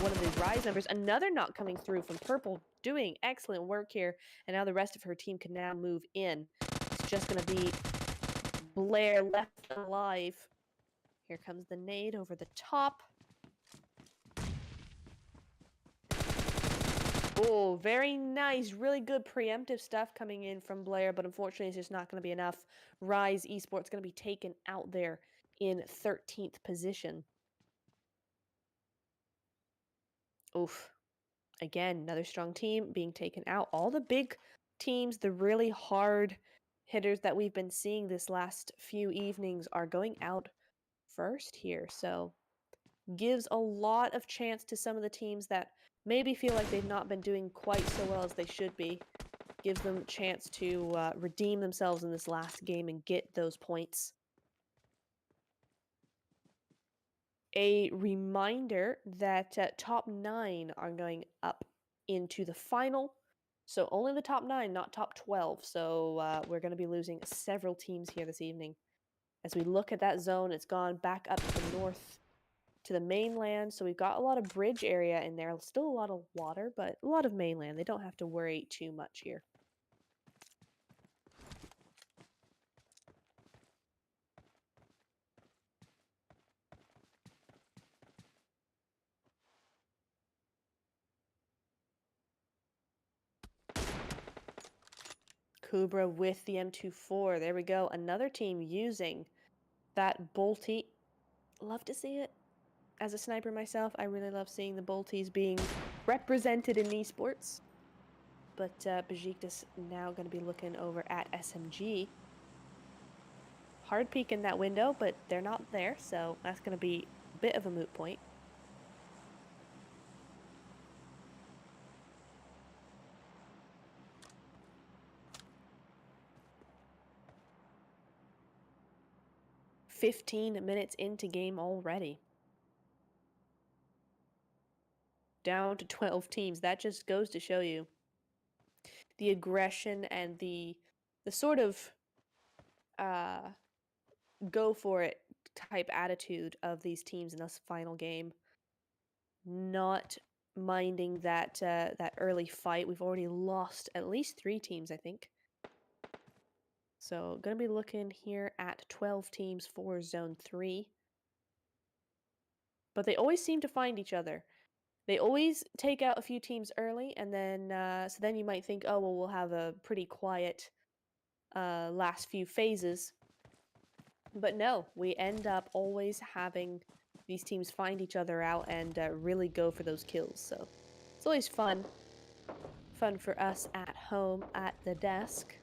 one of the Rise members. Another knock coming through from Purple, doing excellent work here. And now the rest of her team can now move in. It's just going to be Blair left alive. Here comes the nade over the top. Oh, very nice. Really good preemptive stuff coming in from Blair, but unfortunately it's just not going to be enough. Rise Esports going to be taken out there in 13th position. Oof. Again, another strong team being taken out. All the big teams, the really hard hitters that we've been seeing this last few evenings are going out first here. So gives a lot of chance to some of the teams that maybe feel like they've not been doing quite so well as they should be. Gives them a chance to redeem themselves in this last game and get those points. A reminder that top 9 are going up into the final. So only the top 9, not top 12. So we're going to be losing several teams here this evening. As we look at that zone, it's gone back up to the north, to the mainland. So we've got a lot of bridge area in there. Still a lot of water, but a lot of mainland. They don't have to worry too much here. Kubra with the M24. There we go. Another team using that bolty. Love to see it. As a sniper myself, I really love seeing the bolties being represented in esports. But Beşiktaş now going to be looking over at SMG. Hard peek in that window, but they're not there, so that's going to be a bit of a moot point. "15 minutes into game already. Down to 12 teams. That just goes to show you the aggression and the sort of go for it type attitude of these teams in this final game. Not minding that that early fight. We've already lost at least 3 teams, I think. So gonna be looking here at 12 teams for Zone 3. But they always seem to find each other. They always take out a few teams early, and then so then you might think, oh well, we'll have a pretty quiet last few phases. But no, we end up always having these teams find each other out and really go for those kills. So it's always fun. Fun for us at home at the desk.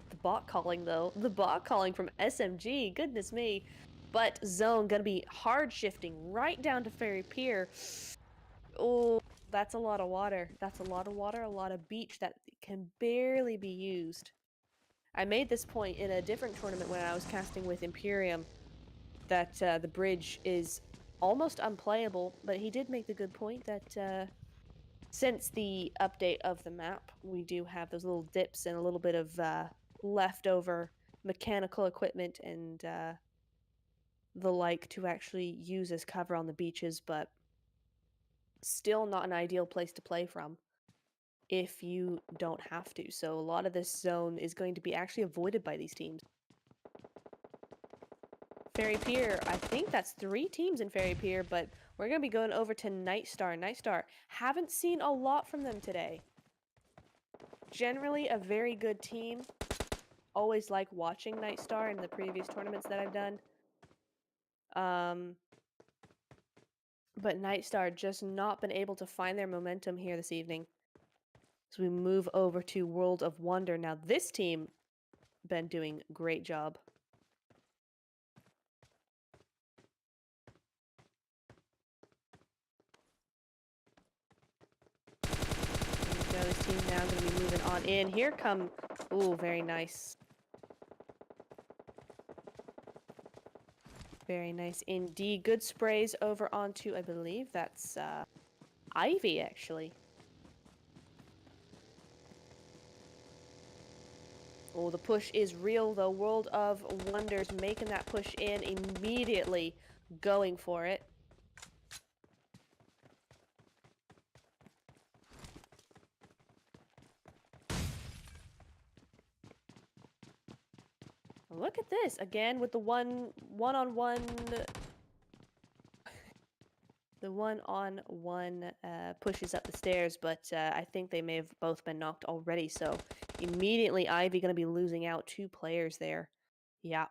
The bot calling, though. The bot calling from SMG. Goodness me. But Zone gonna be hard shifting right down to Ferry Pier. Oh, that's a lot of water. That's a lot of water, a lot of beach that can barely be used. I made this point in a different tournament when I was casting with Imperium that the bridge is almost unplayable, but he did make the good point that since the update of the map, we do have those little dips and a little bit of leftover mechanical equipment and the like to actually use as cover on the beaches, but still not an ideal place to play from if you don't have to. So a lot of this zone is going to be actually avoided by these teams. Ferry Pier, I think that's 3 teams in Ferry Pier, but we're going to be going over to Nightstar. Nightstar, haven't seen a lot from them today. Generally a very good team. Always like watching Nightstar in the previous tournaments that I've done. But Nightstar just not been able to find their momentum here this evening. So we move over to World of Wonder. Now this team been doing a great job. There we go. This team now going to be moving on in. Here come... Ooh, very nice. Very nice indeed. Good sprays over onto, I believe that's IVY, actually. Oh, the push is real, though. World of Wonders making that push in immediately, going for it. Look at this again with the one-on-one. The one-on-one pushes up the stairs, but I think they may have both been knocked already. So immediately, IVY going to be losing out 2 players there. Yeah.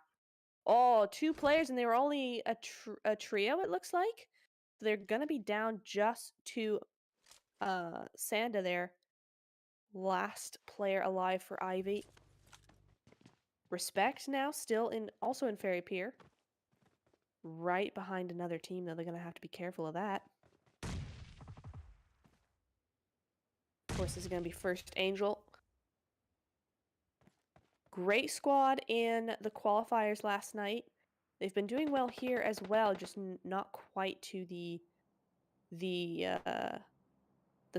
Oh, 2 players, and they were only a trio, it looks like. They're going to be down just to Sanda there. Last player alive for IVY. Respect now, still also in Ferry Pier. Right behind another team, though. They're going to have to be careful of that. Of course, this is going to be first Angel. Great squad in the qualifiers last night. They've been doing well here as well, just not quite to the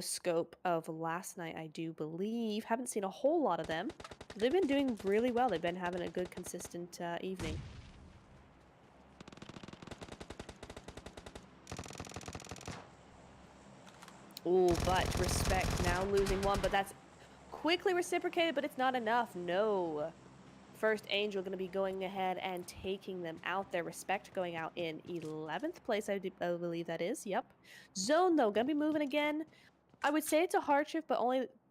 scope of last night, I do believe. Haven't seen a whole lot of them. They've been doing really well. They've been having a good, consistent evening. Ooh, but Respect now losing 1, but that's quickly reciprocated, but it's not enough. No. First Angel going to be going ahead and taking them out there. Respect going out in 11th place, I believe that is. Yep. Zone, though, going to be moving again. I would say it's a hard shift, but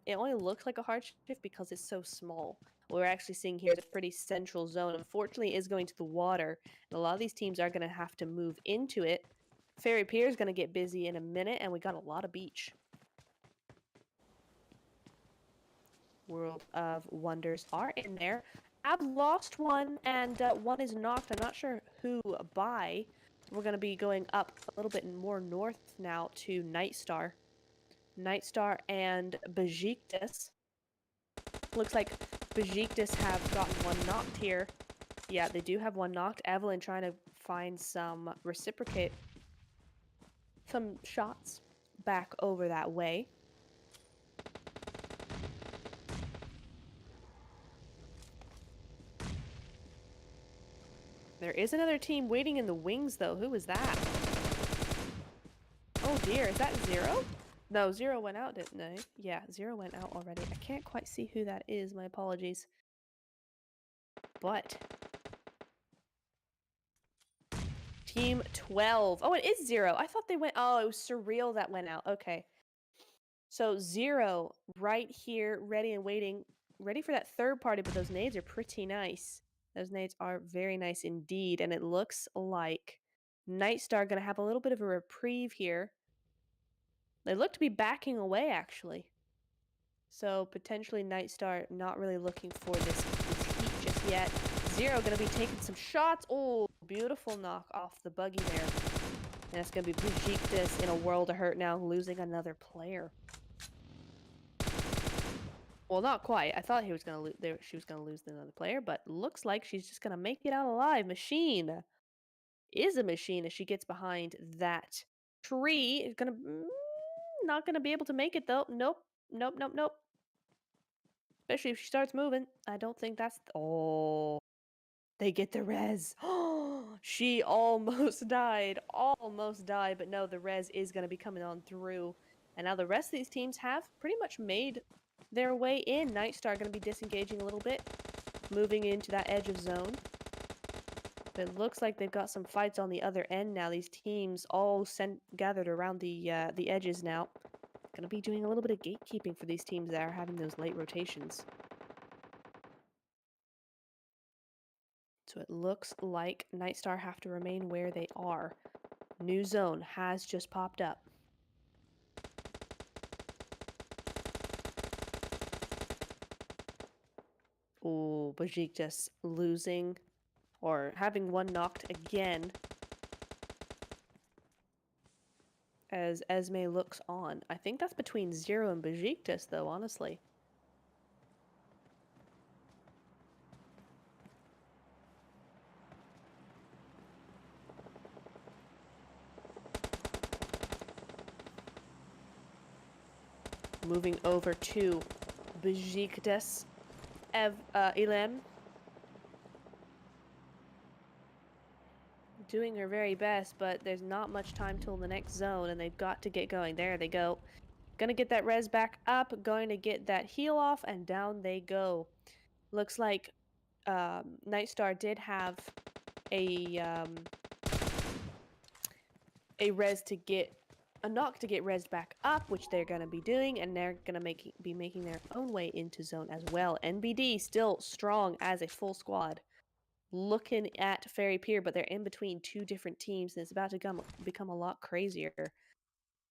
it only looks like a hard shift because it's so small. What we're actually seeing here is a pretty central zone. Unfortunately, it is going to the water, and a lot of these teams are going to have to move into it. Ferry Pier is going to get busy in a minute, and we got a lot of beach. World of Wonders are in there. I've lost one, and one is knocked. I'm not sure who by. We're going to be going up a little bit more north now to Nightstar. Nightstar and Beşiktaş. Looks like Beşiktaş have gotten one knocked here. Yeah, they do have one knocked. Evelyn trying to find some some shots back over that way. There is another team waiting in the wings, though. Who is that? Oh dear, is that Zer0? No, Zer0 went out, didn't they? Yeah, Zer0 went out already. I can't quite see who that is. My apologies. But Team 12. Oh, it is Zer0. I thought they went... Oh, it was Surreal that went out. Okay. So Zer0 right here, ready and waiting. Ready for that third party, but those nades are pretty nice. Those nades are very nice indeed. And it looks like Nightstar going to have a little bit of a reprieve here. They look to be backing away, actually. So potentially Nightstar not really looking for this heat just yet. Zer0 going to be taking some shots. Oh, beautiful knock off the buggy there. And it's going to be Beşiktaş in a world of hurt now, losing another player. Well, not quite. I thought she was going to lose another player, but looks like she's just going to make it out alive. Machine is a machine as she gets behind that tree. It's going to... not going to be able to make it, though. Nope. Nope, nope, nope. Especially if she starts moving. I don't think that's... Oh... They get the res. She almost died. Almost died. But no, the res is going to be coming on through. And now the rest of these teams have pretty much made their way in. Nightstar going to be disengaging a little bit. Moving into that edge of zone. But it looks like they've got some fights on the other end now. These teams all gathered around the edges now. Going to be doing a little bit of gatekeeping for these teams that are having those late rotations. So it looks like Nightstar have to remain where they are. New zone has just popped up. Oh, Beşiktaş losing or having one knocked again as Esme looks on. I think that's between Zer0 and Beşiktaş though, honestly. Moving over to Beşiktaş. Ilem. Doing her very best, but there's not much time till the next zone, and they've got to get going. There they go. Gonna get that res back up, going to get that heal off, and down they go. Looks like Nightstar did have a knock to get res back up, which they're gonna be doing, and they're gonna be making their own way into zone as well. NBD still strong as a full squad. Looking at Ferry Pier, but they're in between two different teams, and it's about to become a lot crazier.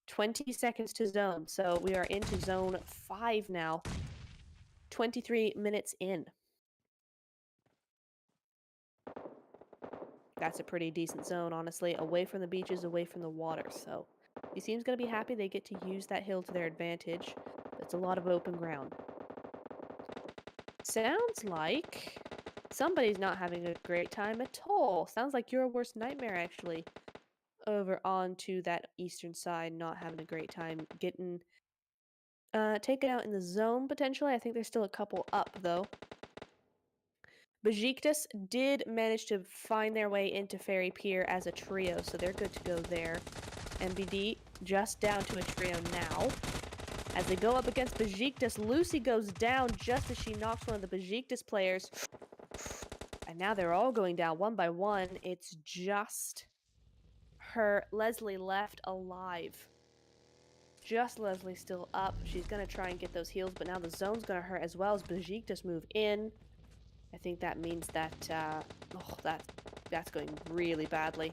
20 seconds to zone, so we are into zone 5 now. 23 minutes in. That's a pretty decent zone, honestly. Away from the beaches, away from the water, so these teams going to be happy they get to use that hill to their advantage. It's a lot of open ground. Sounds like somebody's not having a great time at all. Sounds like your worst nightmare, actually. Over onto that eastern side, not having a great time. Getting taken out in the zone, potentially. I think there's still a couple up, though. Beşiktaş did manage to find their way into Ferry Pier as a trio, so they're good to go there. MBD just down to a trio now. As they go up against Beşiktaş, Lucy goes down just as she knocks one of the Beşiktaş players. And now they're all going down one by one. It's just her, Leslie, left alive. Just Leslie still up. She's going to try and get those heals, but now the zone's going to hurt as well as Beşiktaş move in. I think that means that, that's going really badly.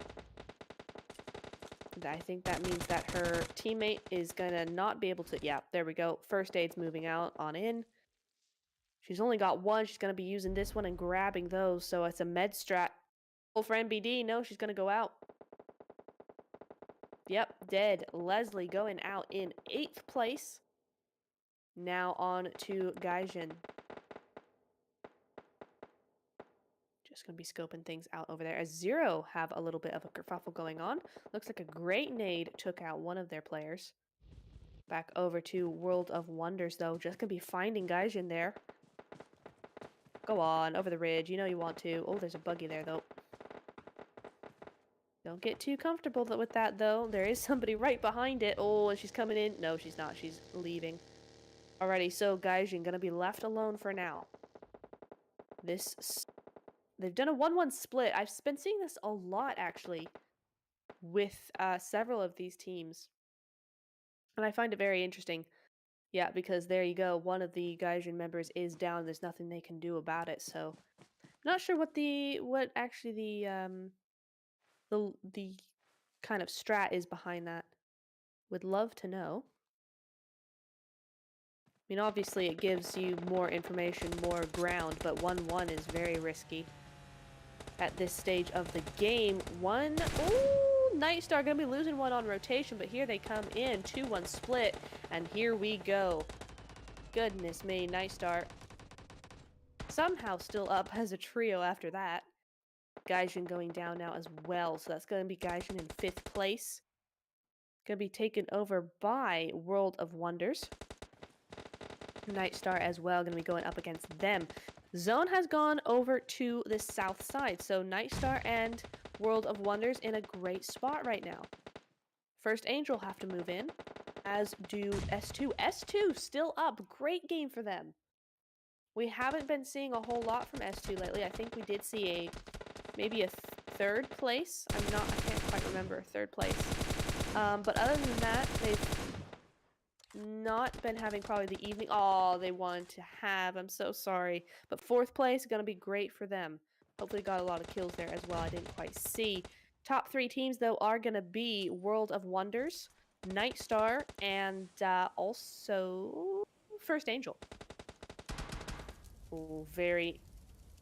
I think that means that her teammate is going to not be able to... Yeah, there we go. First aid's moving out on in. She's only got one. She's going to be using this one and grabbing those. So it's a med strat. For NBD, no, she's going to go out. Yep, dead. Leslie going out in 8th place. Now on to Gaijin. Just going to be scoping things out over there. As Zer0 have a little bit of a kerfuffle going on. Looks like a great nade took out one of their players. Back over to World of Wonders, though. Just going to be finding Gaijin there. Go on, over the ridge. You know you want to. Oh, there's a buggy there, though. Don't get too comfortable with that, though. There is somebody right behind it. Oh, and she's coming in. No, she's not. She's leaving. Alrighty, so Gaijin gonna be left alone for now. They've done a 1-1 split. I've been seeing this a lot, actually, with several of these teams. And I find it very interesting. Yeah, because there you go. One of the Gaijin members is down. There's nothing they can do about it. So, not sure what the kind of strat is behind that. Would love to know. I mean, obviously it gives you more information, more ground, but 1-1 is very risky at this stage of the game. Ooh, Nightstar gonna be losing one on rotation, but here they come in. 2-1 split, and here we go. Goodness me, Nightstar somehow still up as a trio after that. Gaijin going down now as well, so that's gonna be Gaijin in 5th place. Gonna be taken over by World of Wonders. Nightstar as well, gonna be going up against them. Zone has gone over to the south side, so Nightstar and World of Wonders in a great spot right now. First Angel have to move in, as do S2. S2 still up. Great game for them. We haven't been seeing a whole lot from S2 lately. I think we did see maybe a 3rd place. I can't quite remember, 3rd place. But other than that, they've not been having probably the evening. Oh, they wanted to have. I'm so sorry. But 4th place is going to be great for them. Hopefully got a lot of kills there as well. I didn't quite see. Top 3 teams, though, are going to be World of Wonders, Nightstar, and also First Angel. Oh, very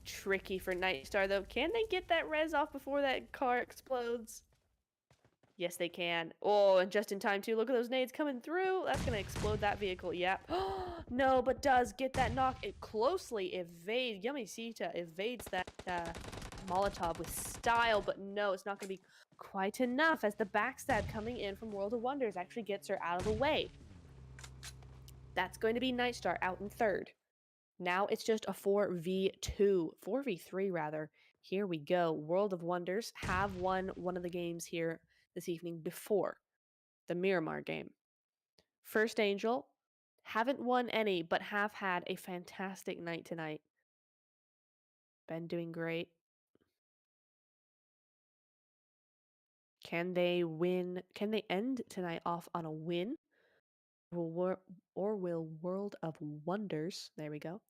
tricky for Nightstar, though. Can they get that res off before that car explodes? Yes, they can. Oh, and just in time, too. Look at those nades coming through. That's going to explode that vehicle. Yep. No, but does get that knock. It closely evades. Yummy Sita evades that Molotov with style, but no, it's not going to be quite enough as the backstab coming in from World of Wonders actually gets her out of the way. That's going to be Nightstar out in 3rd. Now it's just a 4v2. 4v3, rather. Here we go. World of Wonders have won one of the games here this evening before the Miramar game. First Angel haven't won any, but have had a fantastic night tonight. Been doing great. Can they win? Can they end tonight off on a win? Or will World of Wonders, there we go,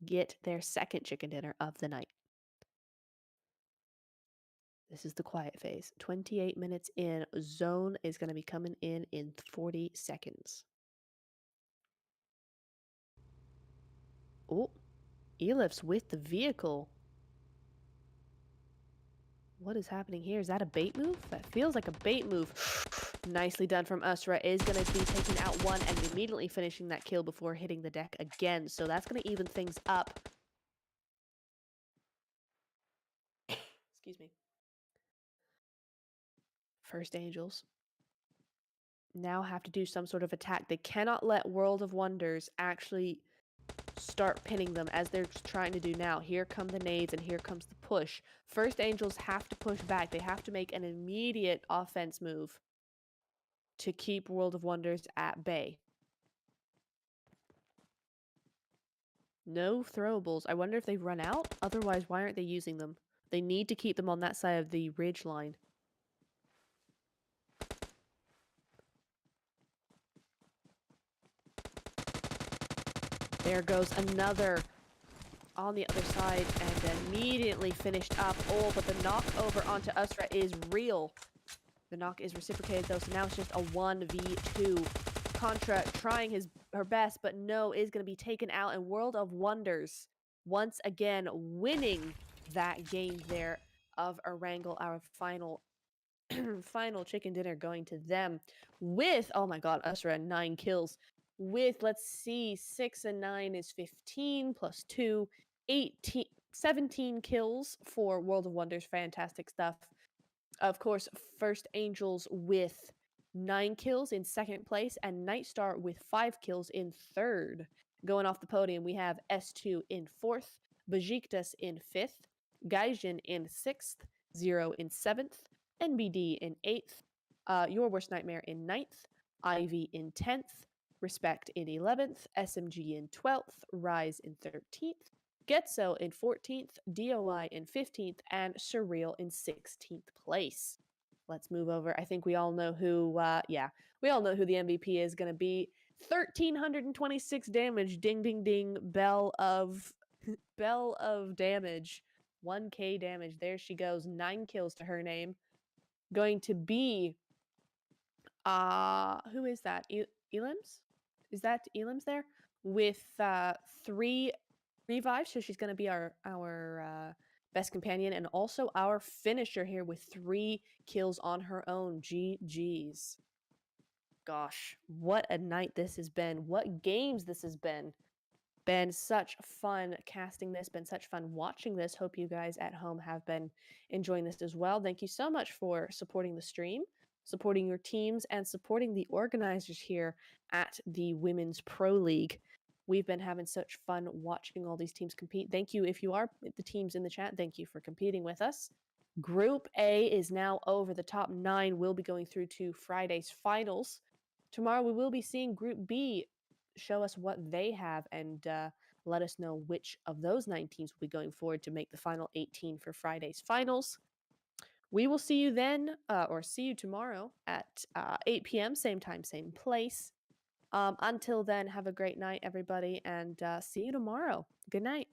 get their 2nd chicken dinner of the night? This is the quiet phase. 28 minutes in. Zone is going to be coming in 40 seconds. Oh, Elif's with the vehicle. What is happening here? Is that a bait move? That feels like a bait move. Nicely done from Usra. Is going to be taking out one and immediately finishing that kill before hitting the deck again. So that's going to even things up. Excuse me. First Angels now have to do some sort of attack. They cannot let World of Wonders actually start pinning them as they're trying to do now. Here come the nades and here comes the push. First Angels have to push back. They have to make an immediate offense move to keep World of Wonders at bay. No throwables. I wonder if they've run out. Otherwise, why aren't they using them? They need to keep them on that side of the ridge line. There goes another on the other side and immediately finished up. Oh, but the knock over onto Usra is real. The knock is reciprocated though, so now it's just a 1v2. Contra trying her best, but no, is going to be taken out. And World of Wonders once again winning that game there of ERANGEL, our final final chicken dinner going to them with, oh my god, Usra 9 kills. With, let's see, 6 and 9 is 15 plus 2, 18, 17 kills for World of Wonders. Fantastic stuff. Of course, First Angels with 9 kills in second place, and Nightstar with 5 kills in third. Going off the podium, we have S2 in fourth, Beşiktaş in fifth, Gaijin in sixth, Zer0 in seventh, NBD in eighth, Your Worst Nightmare in ninth, IVY in 10th, Respect in 11th, SMG in 12th, Rise in 13th, Getso in 14th, DOI in 15th, and Surreal in 16th place. Let's move over. I think we all know who, we all know who the MVP is going to be. 1,326 damage, ding, ding, ding, bell of damage, 1k damage. There she goes, 9 kills to her name. Going to be, who is that? Elims? Is that Elims there? With 3 revives, so she's going to be our best companion, and also our finisher here with 3 kills on her own. GG's. Gosh, what a night this has been. What games this has been. Been such fun casting this, been such fun watching this. Hope you guys at home have been enjoying this as well. Thank you so much for supporting the stream, supporting your teams, and supporting the organizers here at the Women's Pro League. We've been having such fun watching all these teams compete. Thank you if you are the teams in the chat. Thank you for competing with us. Group A is now over. The top 9 will be going through to Friday's finals. Tomorrow we will be seeing Group B show us what they have and let us know which of those 9 teams will be going forward to make the final 18 for Friday's finals. We will see you then, or see you tomorrow at 8 p.m., same time, same place. Until then, have a great night, everybody, and see you tomorrow. Good night.